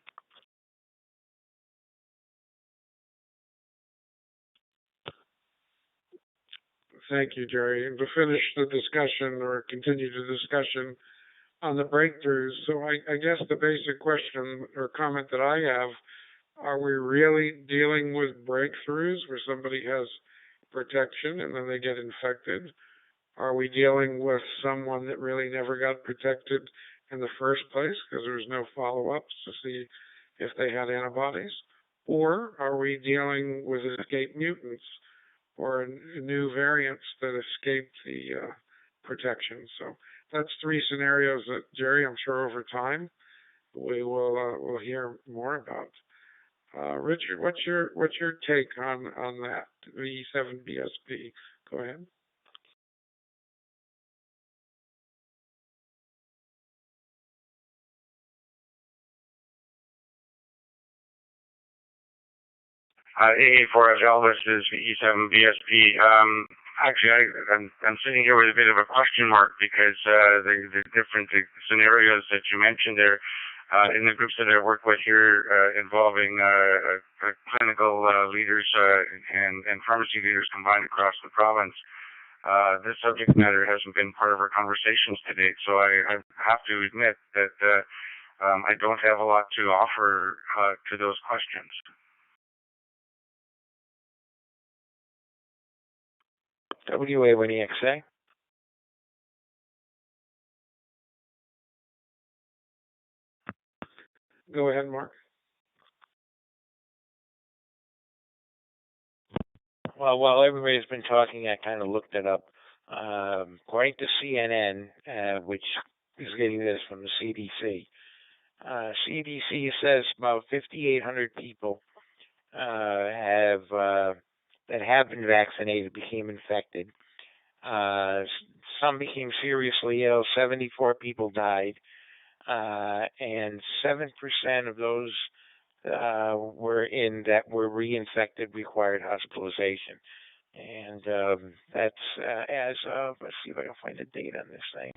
Thank you, Jerry. And to finish the discussion or continue the discussion on the breakthroughs, so I guess the basic question or comment that I have, are we really dealing with breakthroughs where somebody has protection and then they get infected? Are we dealing with someone that really never got protected in the first place because there was no follow-ups to see if they had antibodies? Or are we dealing with escaped mutants or new variants that escape the protection? So that's three scenarios that, Jerry, I'm sure over time we will we'll hear more about. Richard, what's your take on that, the E7BSP? Go ahead. AA4FL, this is the E7BSP. Actually, I'm sitting here with a bit of a question mark because the different scenarios that you mentioned there in the groups that I work with here involving clinical leaders and pharmacy leaders combined across the province. this subject matter hasn't been part of our conversations to date, so I have to admit that I don't have a lot to offer to those questions. WA, what do you say? Go ahead, Mark. Well, while everybody's been talking, I kind of looked it up. According to CNN, which is getting this from the CDC, CDC says about 5,800 people that have been vaccinated became infected. Some became seriously ill. 74 people died, and 7% of those were reinfected, required hospitalization. And that's as of, let's see if I can find the date on this thing.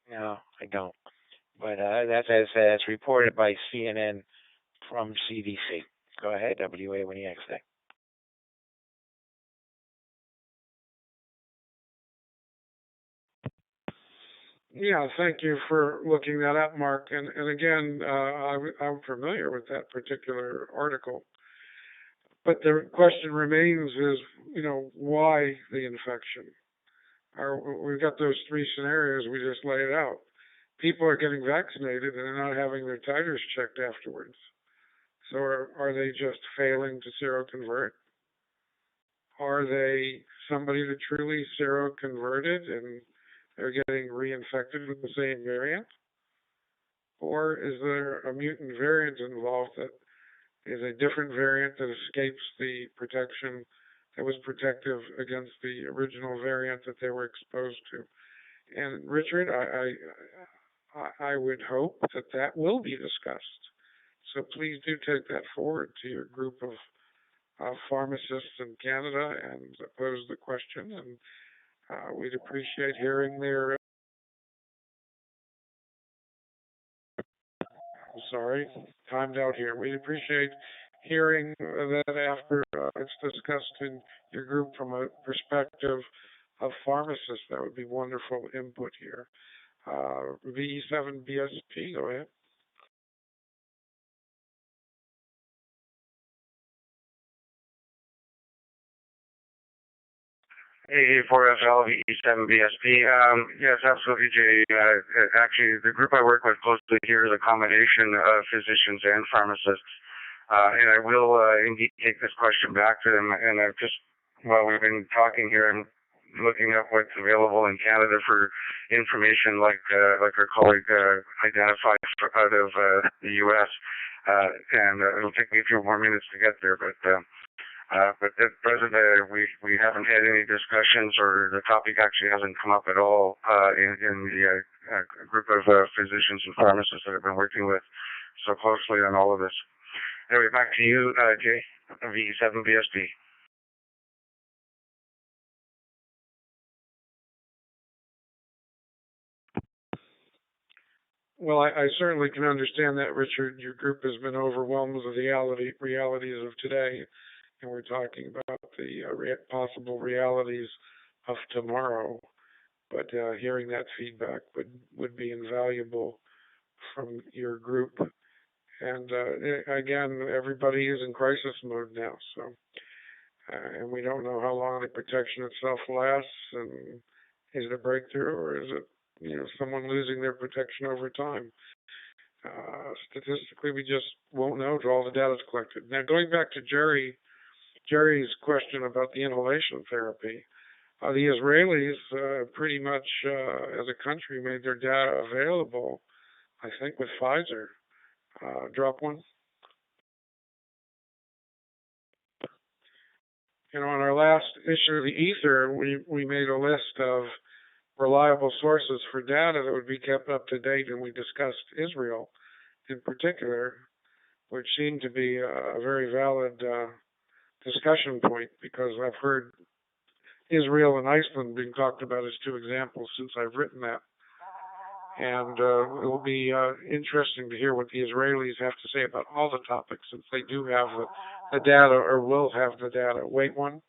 No, I don't. But that's as reported by CNN from CDC. Go ahead, WA, when you next say. Yeah, thank you for looking that up, Mark. And again, I'm familiar with that particular article. But the question remains is, why the infection? We've got those three scenarios we just laid out. People are getting vaccinated and they're not having their titers checked afterwards. So are they just failing to seroconvert? Are they somebody that truly seroconverted and they're getting reinfected with the same variant? Or is there a mutant variant involved that is a different variant that escapes the protection that was protective against the original variant that they were exposed to? And Richard, I would hope that will be discussed. So please do take that forward to your group of pharmacists in Canada and pose the question. And we'd appreciate hearing their. Timed out here. We'd appreciate hearing that after it's discussed in your group from a perspective of pharmacists. That would be wonderful input here. VE7BSP, go ahead. A4FL, VE7BSP. Yes, absolutely, Jay. Actually, the group I work with closely here is a combination of physicians and pharmacists. And I will indeed take this question back to them. And I've just, while we've been talking here, I'm looking up what's available in Canada for information like our colleague identified out of the U.S. And it'll take me a few more minutes to get there, but at present, we haven't had any discussions, or the topic actually hasn't come up at all in the group of physicians and pharmacists that I've been working with so closely on all of this. Anyway, back to you, Jay, VE7BSP. Well, I certainly can understand that, Richard. Your group has been overwhelmed with the realities of today, and we're talking about the possible realities of tomorrow. But hearing that feedback would be invaluable from your group. And again, everybody is in crisis mode now, so and we don't know how long the protection itself lasts. And is it a breakthrough, or is it someone losing their protection over time? Statistically, we just won't know till all the data is collected. Now, going back to Jerry's question about the inhalation therapy, the Israelis pretty much, as a country, made their data available, I think, with Pfizer. Drop one. On our last issue of the Ether, we made a list of reliable sources for data that would be kept up to date, and we discussed Israel in particular, which seemed to be a very valid discussion point, because I've heard Israel and Iceland being talked about as two examples since I've written that. And it will be interesting to hear what the Israelis have to say about all the topics, since they do have the data or will have the data. Wait one.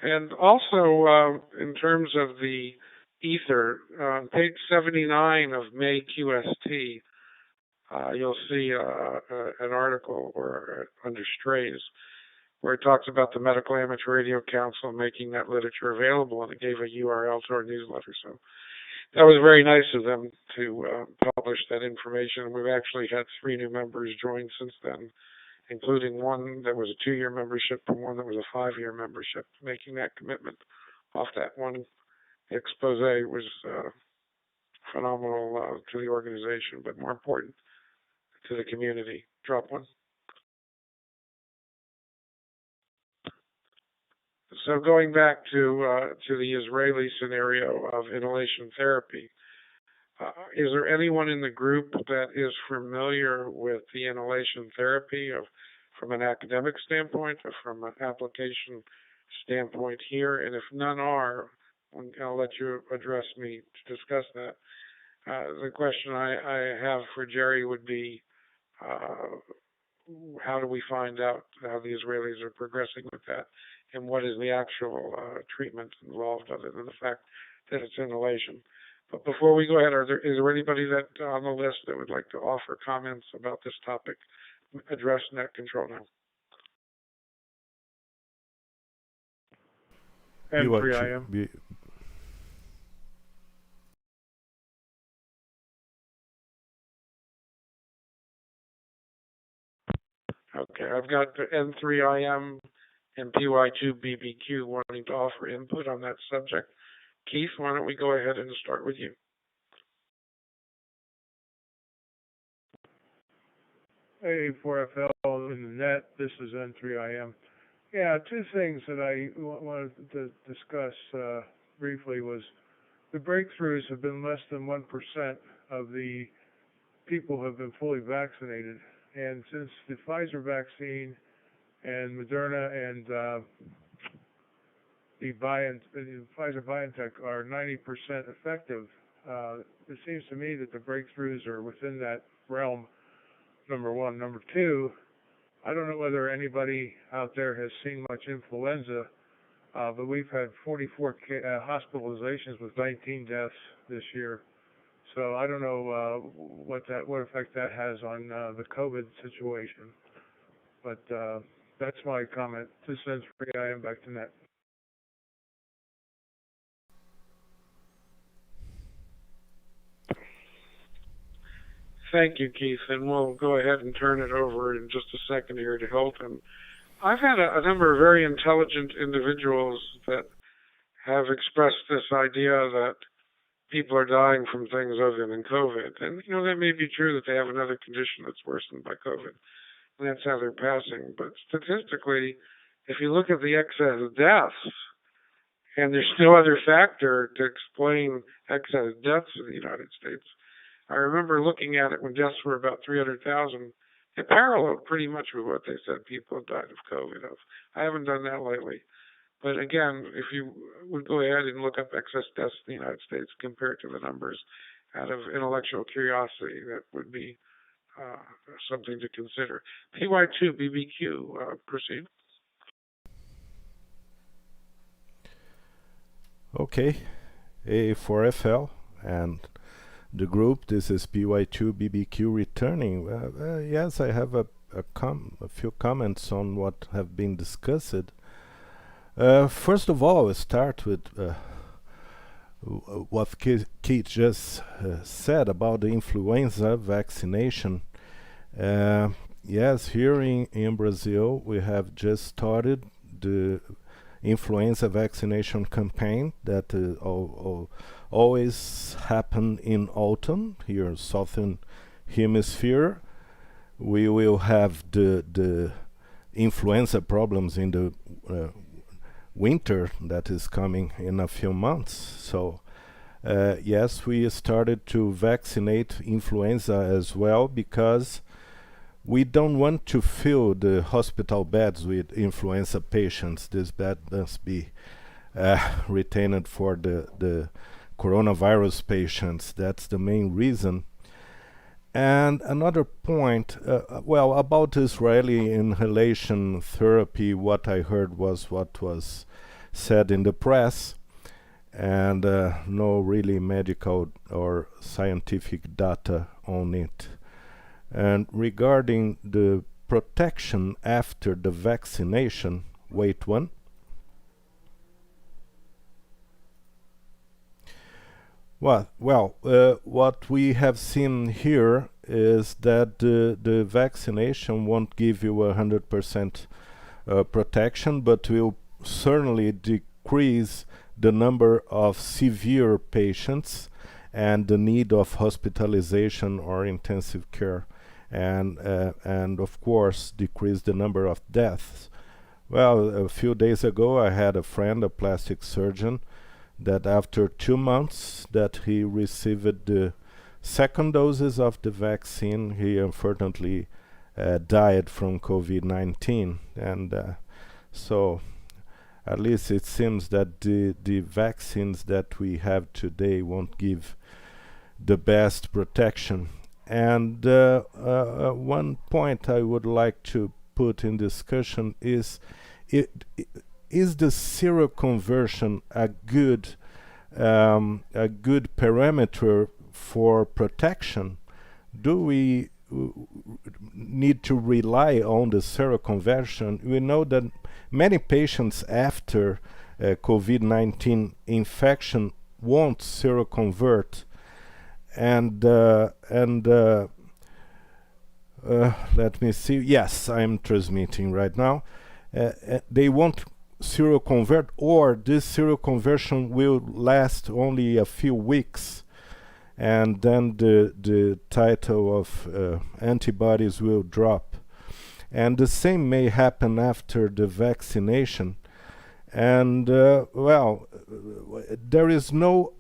And also, in terms of the ether, on page 79 of May QST, you'll see an article or under strays where it talks about the Medical Amateur Radio Council making that literature available, and it gave a URL to our newsletter. So that was very nice of them to publish that information. We've actually had 3 new members join since then, including one that was a 2-year membership and one that was a 5-year membership. Making that commitment off that one expose was phenomenal to the organization, but more important, to the community. Drop one. So going back to the Israeli scenario of inhalation therapy, is there anyone in the group that is familiar with the inhalation therapy from an academic standpoint or from an application standpoint here? And if none are, I'll let you address me to discuss that. The question I have for Jerry would be, how do we find out how the Israelis are progressing with that, and what is the actual treatment involved other than the fact that it's inhalation? But before we go ahead, is there anybody that on the list that would like to offer comments about this topic, address net control now? N3IM. Okay, I've got the N3IM and PY2BBQ wanting to offer input on that subject. Keith, why don't we go ahead and start with you? A4FL in the net, this is N3IM. Yeah, 2 things that I wanted to discuss briefly was the breakthroughs have been less than 1% of the people who have been fully vaccinated. And since the Pfizer vaccine and Moderna and the Pfizer-BioNTech are 90% effective, it seems to me that the breakthroughs are within that realm, number one. Number two, I don't know whether anybody out there has seen much influenza, but we've had 44 hospitalizations with 19 deaths this year. So I don't know what effect that has on the COVID situation. But that's my comment. This ends N3IM, back to net. Thank you, Keith, and we'll go ahead and turn it over in just a second here to Hilton. I've had a number of very intelligent individuals that have expressed this idea that people are dying from things other than COVID. And, that may be true that they have another condition that's worsened by COVID, and that's how they're passing. But statistically, if you look at the excess deaths, and there's no other factor to explain excess deaths in the United States. I remember looking at it when deaths were about 300,000. It paralleled pretty much with what they said people had died of COVID of. I haven't done that lately. But again, if you would go ahead and look up excess deaths in the United States compared to the numbers out of intellectual curiosity, that would be something to consider. PY2BBQ, proceed. Okay, A4FL and the group, this is PY2BBQ returning. Yes, I have a few comments on what have been discussed. First of all, I start with what Keith just said about the influenza vaccination. Yes, here in Brazil, we have just started the influenza vaccination campaign that always happen in autumn here in southern hemisphere. We will have the influenza problems in the winter that is coming in a few months. So yes, we started to vaccinate influenza as well, because we don't want to fill the hospital beds with influenza patients. This bed must be retained for the coronavirus patients. That's the main reason. And another point, well, about Israeli inhalation therapy, what I heard was what was said in the press, and no really medical or scientific data on it. And regarding the protection after the vaccination, wait one. Well, what we have seen here is that the vaccination won't give you 100% protection, but will certainly decrease the number of severe patients and the need of hospitalization or intensive care, and of course decrease the number of deaths. Well, a few days ago I had a friend, a plastic surgeon, that after 2 months that he received the second doses of the vaccine, he unfortunately died from COVID-19. And so at least it seems that the vaccines that we have today won't give the best protection. And one point I would like to put in discussion is is the seroconversion a good parameter for protection? Do we need to rely on the seroconversion? We know that many patients after COVID-19 infection won't seroconvert, and let me see. Yes, I'm transmitting right now. They won't seroconvert, or this seroconversion will last only a few weeks, and then the title of antibodies will drop. And the same may happen after the vaccination. And well, there is no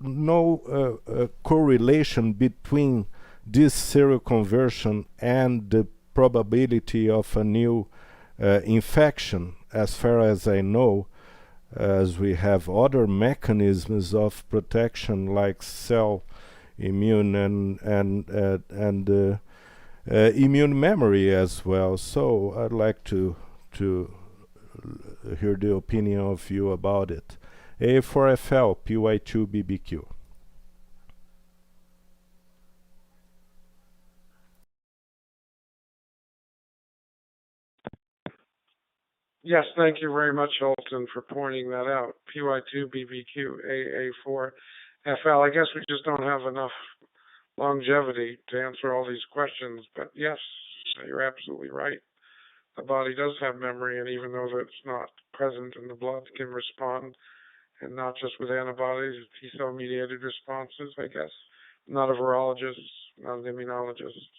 correlation between this seroconversion and the probability of a new infection, as far as I know, as we have other mechanisms of protection like cell immune and immune memory as well. So I'd like to hear the opinion of you about it. A4FL PY2BBQ. Yes, thank you very much, Holton, for pointing that out. PY2BBQ, AA4FL. I guess we just don't have enough longevity to answer all these questions, but yes, you're absolutely right. The body does have memory, and even though it's not present in the blood, can respond, and not just with antibodies, T-cell mediated responses, I guess. I'm not a virologist, not an immunologist.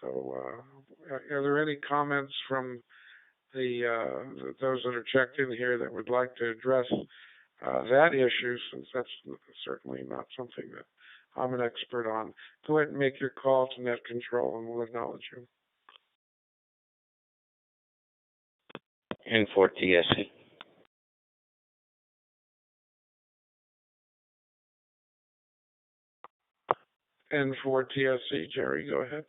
So, are there any comments from those that are checked in here that would like to address that issue, since that's certainly not something that I'm an expert on? Go ahead and make your call to net control, and we'll acknowledge you. N4TSC. N4TSC, Jerry, go ahead.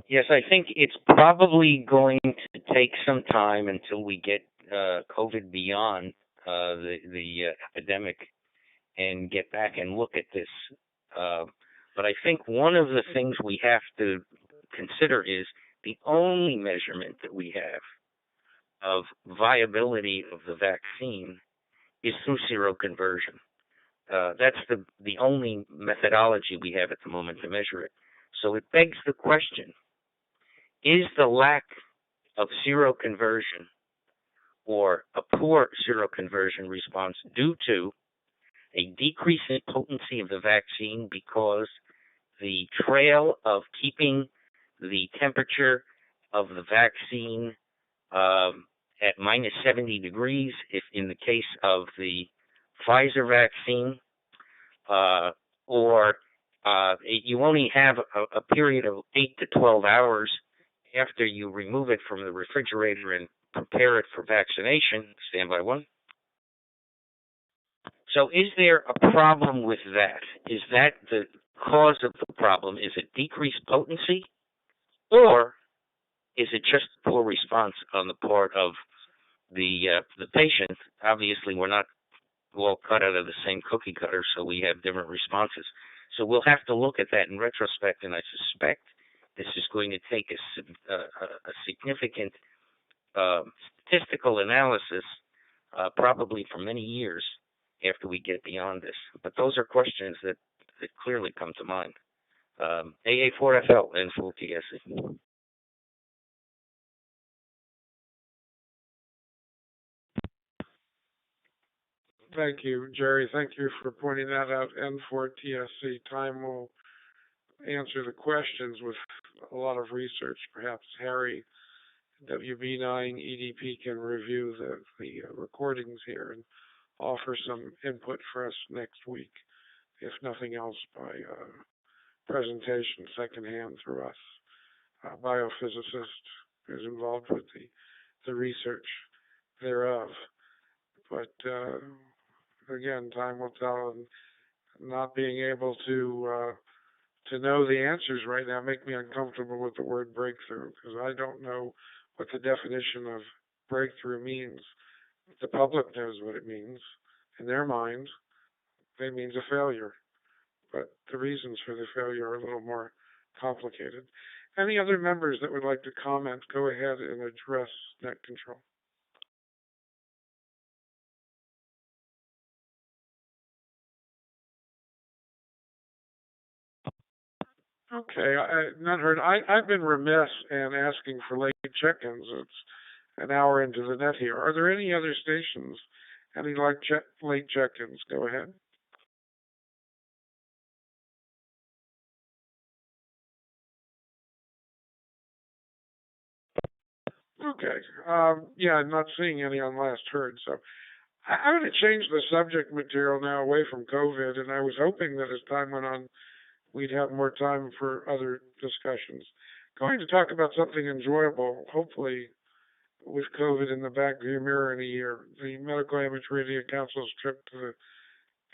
Yes, I think it's probably going to take some time until we get COVID beyond the epidemic and get back and look at this. But I think one of the things we have to consider is the only measurement that we have of viability of the vaccine is through seroconversion. That's the only methodology we have at the moment to measure it. So it begs the question, is the lack of seroconversion or a poor seroconversion response due to a decrease in potency of the vaccine because the trail of keeping the temperature of the vaccine at minus 70 degrees, if in the case of the Pfizer vaccine, or you only have a period of 8 to 12 hours after you remove it from the refrigerator and prepare it for vaccination. Stand by one. So is there a problem with that? Is that the cause of the problem? Is it decreased potency? Or is it just poor response on the part of the patient? Obviously, we're not all cut out of the same cookie cutter, so we have different responses. So we'll have to look at that in retrospect, and I suspect this is going to take a significant statistical analysis, probably for many years after we get beyond this. But those are questions that clearly come to mind. AA4FL and full TSC. Thank you, Jerry. Thank you for pointing that out. N4TSC. Time will answer the questions with a lot of research. Perhaps Harry, WB9 EDP, can review the recordings here and offer some input for us next week, if nothing else by presentation secondhand through us. A biophysicist who's involved with the research thereof. But again, time will tell, and not being able to know the answers right now make me uncomfortable with the word breakthrough, because I don't know what the definition of breakthrough means. The public knows what it means. In their mind, it means a failure. But the reasons for the failure are a little more complicated. Any other members that would like to comment, go ahead and address net control. Okay, not heard. I've been remiss in asking for late check-ins. It's an hour into the net here. Are there any other stations? Any late check-ins? Go ahead. Okay. Yeah, I'm not seeing any on last heard, so I'm going to change the subject material now away from COVID, and I was hoping that as time went on, we'd have more time for other discussions. Going to talk about something enjoyable, hopefully with COVID in the back view mirror in a year. The Medical Image Radio Council's trip to the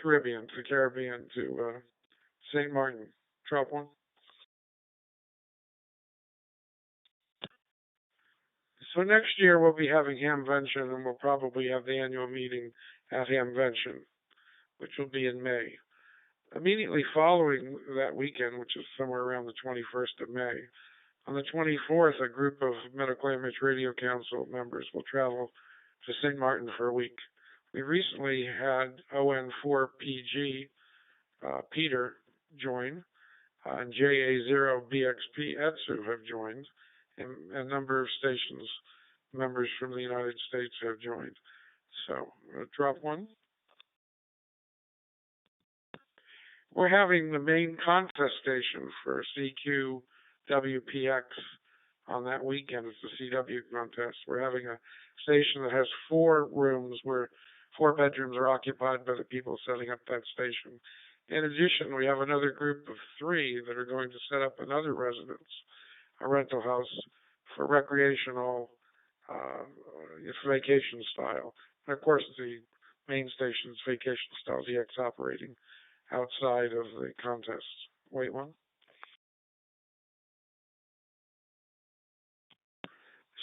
Caribbean, to St. Martin. Drop one. So next year we'll be having Hamvention, and we'll probably have the annual meeting at Hamvention, which will be in May. Immediately following that weekend, which is somewhere around the 21st of May, on the 24th, a group of Medical Image Radio Council members will travel to St. Martin for a week. We recently had ON4PG, Peter, join, and JA0BXP, Etsu, have joined, and a number of stations, members from the United States have joined. So, drop one. We're having the main contest station for CQ-WPX on that weekend. It's the CW contest. We're having a station that has 4 rooms where 4 bedrooms are occupied by the people setting up that station. In addition, we have another group of 3 that are going to set up another residence, a rental house for recreational, vacation style. And of course, the main station is vacation style, DX operating outside of the contest. Wait one.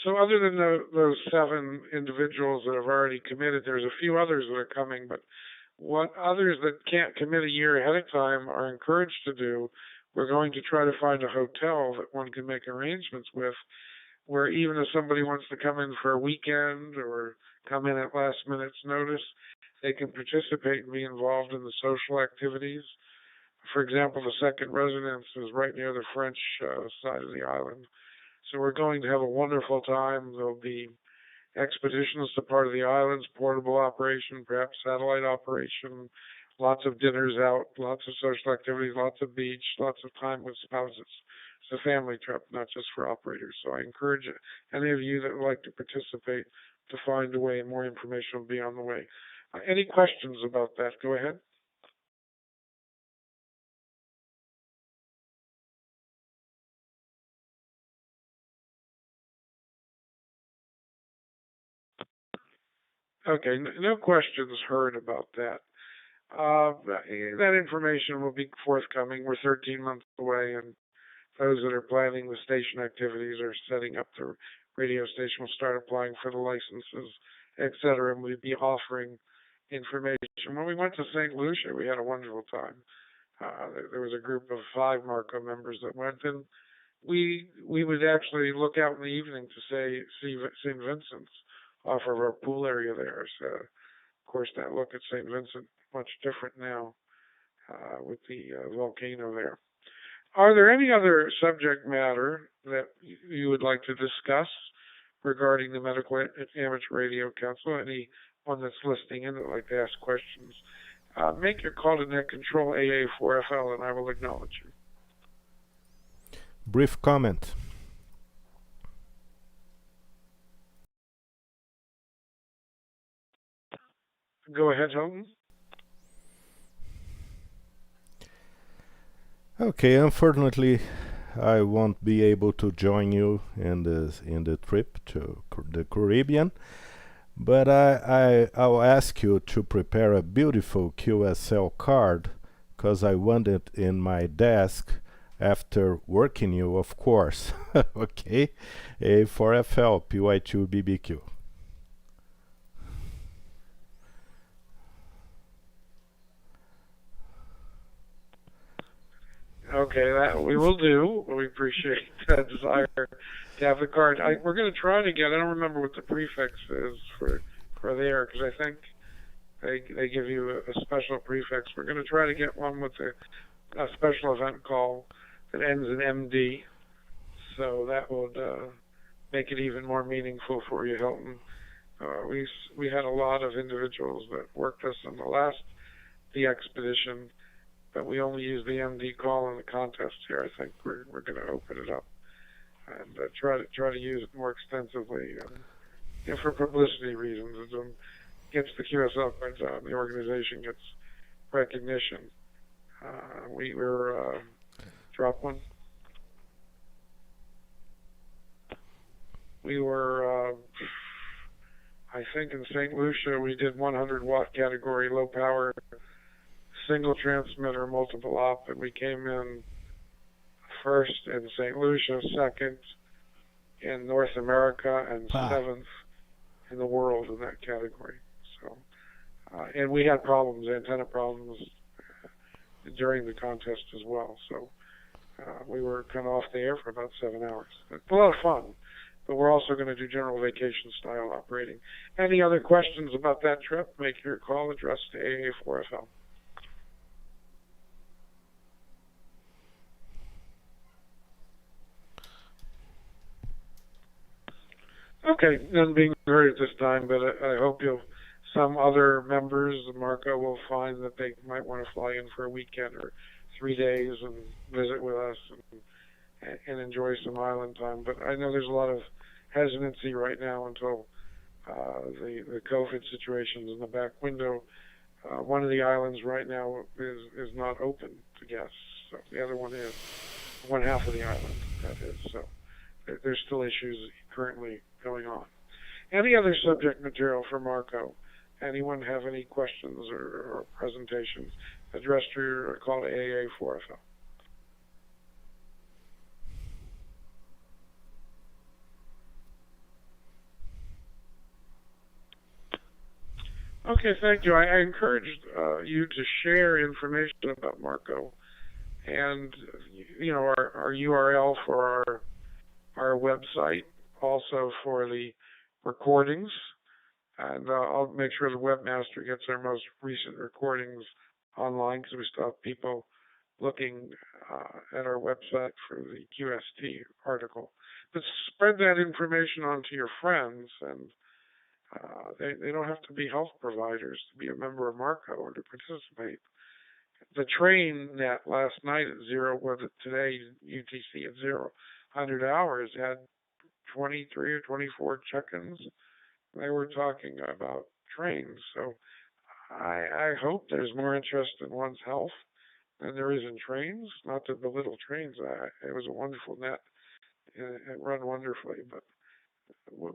So other than those 7 individuals that have already committed, there's a few others that are coming, but what others that can't commit a year ahead of time are encouraged to do, we're going to try to find a hotel that one can make arrangements with, where even if somebody wants to come in for a weekend or come in at last minute's notice, they can participate and be involved in the social activities. For example, the second residence is right near the French side of the island. So we're going to have a wonderful time. There'll be expeditions to part of the islands, portable operation, perhaps satellite operation, lots of dinners out, lots of social activities, lots of beach, lots of time with spouses. It's a family trip, not just for operators. So I encourage any of you that would like to participate to find a way, and more information will be on the way. Any questions about that? Go ahead. Okay, no questions heard about that. That information will be forthcoming. We're 13 months away, and those that are planning the station activities or setting up the radio station will start applying for the licenses, etc., and we'll be offering information. When we went to St. Lucia, we had a wonderful time. There was a group of 5 Marco members that went, and we would actually look out in the evening to see St. Vincent's off of our pool area there. So, of course, that look at St. Vincent much different now with the volcano there. Are there any other subject matter that you would like to discuss regarding the Medical Amateur Radio Council? Anyone that's listening in that would like to ask questions? Make your call to Net Control AA4FL and I will acknowledge you. Brief comment. Go ahead, Hilton. Okay, unfortunately, I won't be able to join you in the trip to the Caribbean, but I'll ask you to prepare a beautiful QSL card, because I want it in my desk after working you, of course. Okay, A4FL PY2BBQ. Okay, that we will do. We appreciate that desire to have the card. We're going to try to get. I don't remember what the prefix is for there, because I think they give you a special prefix. We're going to try to get one with a special event call that ends in MD, so that would make it even more meaningful for you, Hilton. We had a lot of individuals that worked us on the expedition, but we only use the MD call in the contest here. I think we're going to open it up and try to use it more extensively for publicity reasons. It gets the QSL cards out, and the organization gets recognition. We were drop one. We were, I think, in St. Lucia. We did 100-watt category, low power, single transmitter, multiple op, and we came in first in St. Lucia, second in North America, and seventh in the world in that category. So, and we had problems, antenna problems during the contest as well. So we were kind of off the air for about 7 hours. It's a lot of fun, but we're also going to do general vacation style operating. Any other questions about that trip? Make your call addressed to AA4FL. Okay, none being heard at this time, but I hope some other members of Marco will find that they might want to fly in for a weekend or 3 days and visit with us and enjoy some island time. But I know there's a lot of hesitancy right now until the COVID situation's in the back window. One of the islands right now is not open to guests, so the other one is. One half of the island, that is. So there's still issues currently going on. Any other subject material for Marco? Anyone have any questions or presentations addressed to your call to AA4FL? Okay, thank you. I encourage you to share information about Marco, and our URL for our website, also for the recordings, and I'll make sure the webmaster gets our most recent recordings online, because we still have people looking at our website for the QST article. But spread that information on to your friends, and they don't have to be health providers to be a member of Marco or to participate. The train net last night at today UTC at 100 hours had 23 or 24 check-ins. They were talking about trains, so I hope there's more interest in one's health than there is in trains. Not to belittle trains. It was a wonderful net. It run wonderfully, but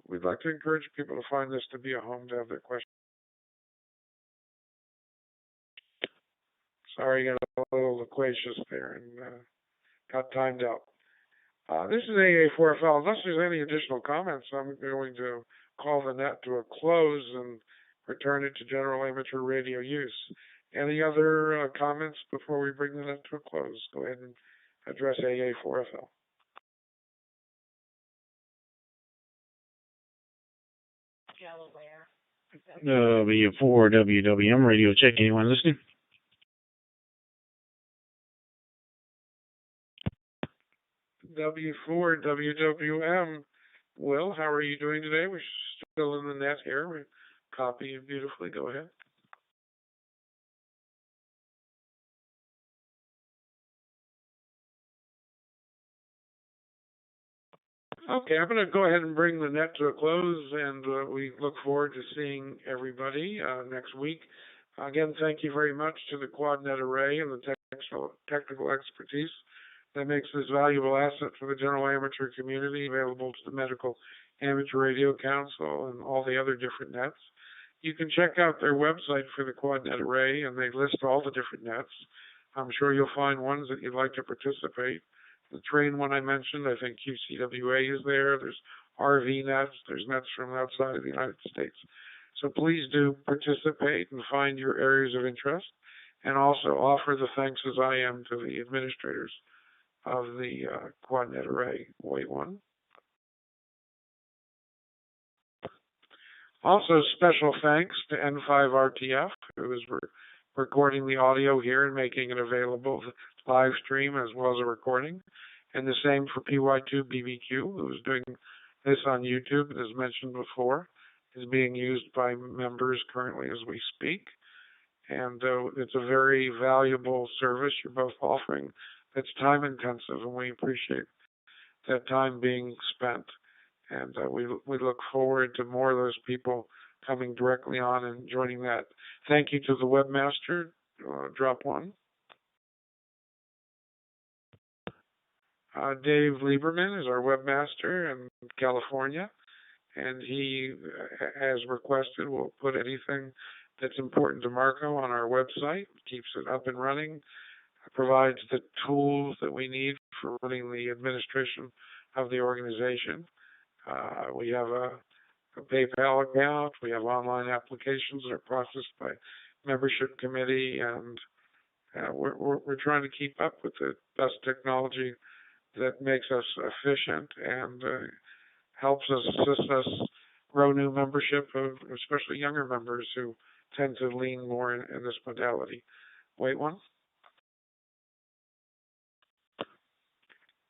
we'd like to encourage people to find this to be a home to have their questions Sorry, I got a little loquacious there and got timed out. This is AA4FL. Unless there's any additional comments, I'm going to call the net to a close and return it to general amateur radio use. Any other comments before we bring the net to a close? Go ahead and address AA4FL. W4 WWM radio check. Anyone listening? W4 WWM. Will, how are you doing today? We're still in the net here. We copy you beautifully. Go ahead. Okay, I'm going to go ahead and bring the net to a close, and we look forward to seeing everybody next week. Again, thank you very much to the QuadNet Array and the technical expertise that makes this valuable asset for the general amateur community available to the Medical Amateur Radio Council and all the other different nets. You can check out their website for the QuadNet Array, and they list all the different nets. I'm sure you'll find ones that you'd like to participate. The train one I mentioned, I think QCWA is there. There's RV nets. There's nets from outside of the United States. So please do participate and find your areas of interest, and also offer the thanks as I am to the administrators of the QuadNet Array. Wait one. Also, special thanks to N5RTF, who is recording the audio here and making it available live stream as well as a recording. And the same for PY2BBQ, who is doing this on YouTube, as mentioned before, is being used by members currently as we speak. And it's a very valuable service you're both offering. It's time intensive, and we appreciate that time being spent. And we look forward to more of those people coming directly on and joining that. Thank you to the webmaster, drop one. Dave Lieberman is our webmaster in California, and he, as requested, will put anything that's important to Marco on our website, keeps it up and running, provides the tools that we need for running the administration of the organization. We have a PayPal account. We have online applications that are processed by membership committee, and we're trying to keep up with the best technology that makes us efficient and helps us, assist us grow new membership, especially younger members who tend to lean more in this modality. Wait one.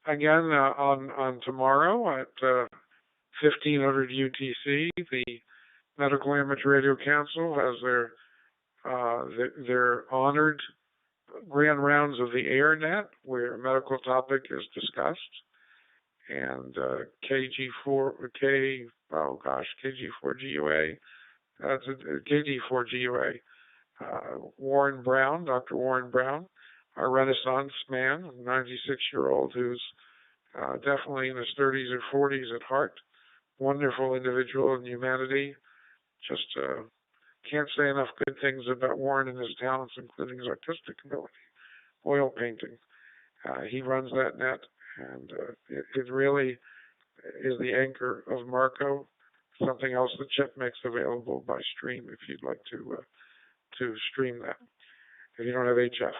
Again, on tomorrow at 1500 UTC, the Medical Amateur Radio Council has their honored grand rounds of the AirNet, where a medical topic is discussed, and KG4GUA, KG4GUA. Warren Brown, Dr. Warren Brown, a Renaissance man, a 96-year-old who's definitely in his 30s or 40s at heart. Wonderful individual in humanity. Just can't say enough good things about Warren and his talents, including his artistic ability. Oil painting. He runs that net, and it really is the anchor of Marco. Something else that Chip makes available by stream if you'd like to stream that, if you don't have HF.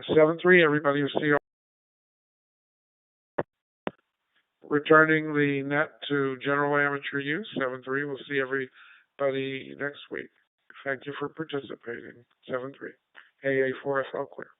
7-3, everybody will see you. Returning the net to general amateur use. 7-3, we'll see everybody next week. Thank you for participating. 7-3. AA4FL clear.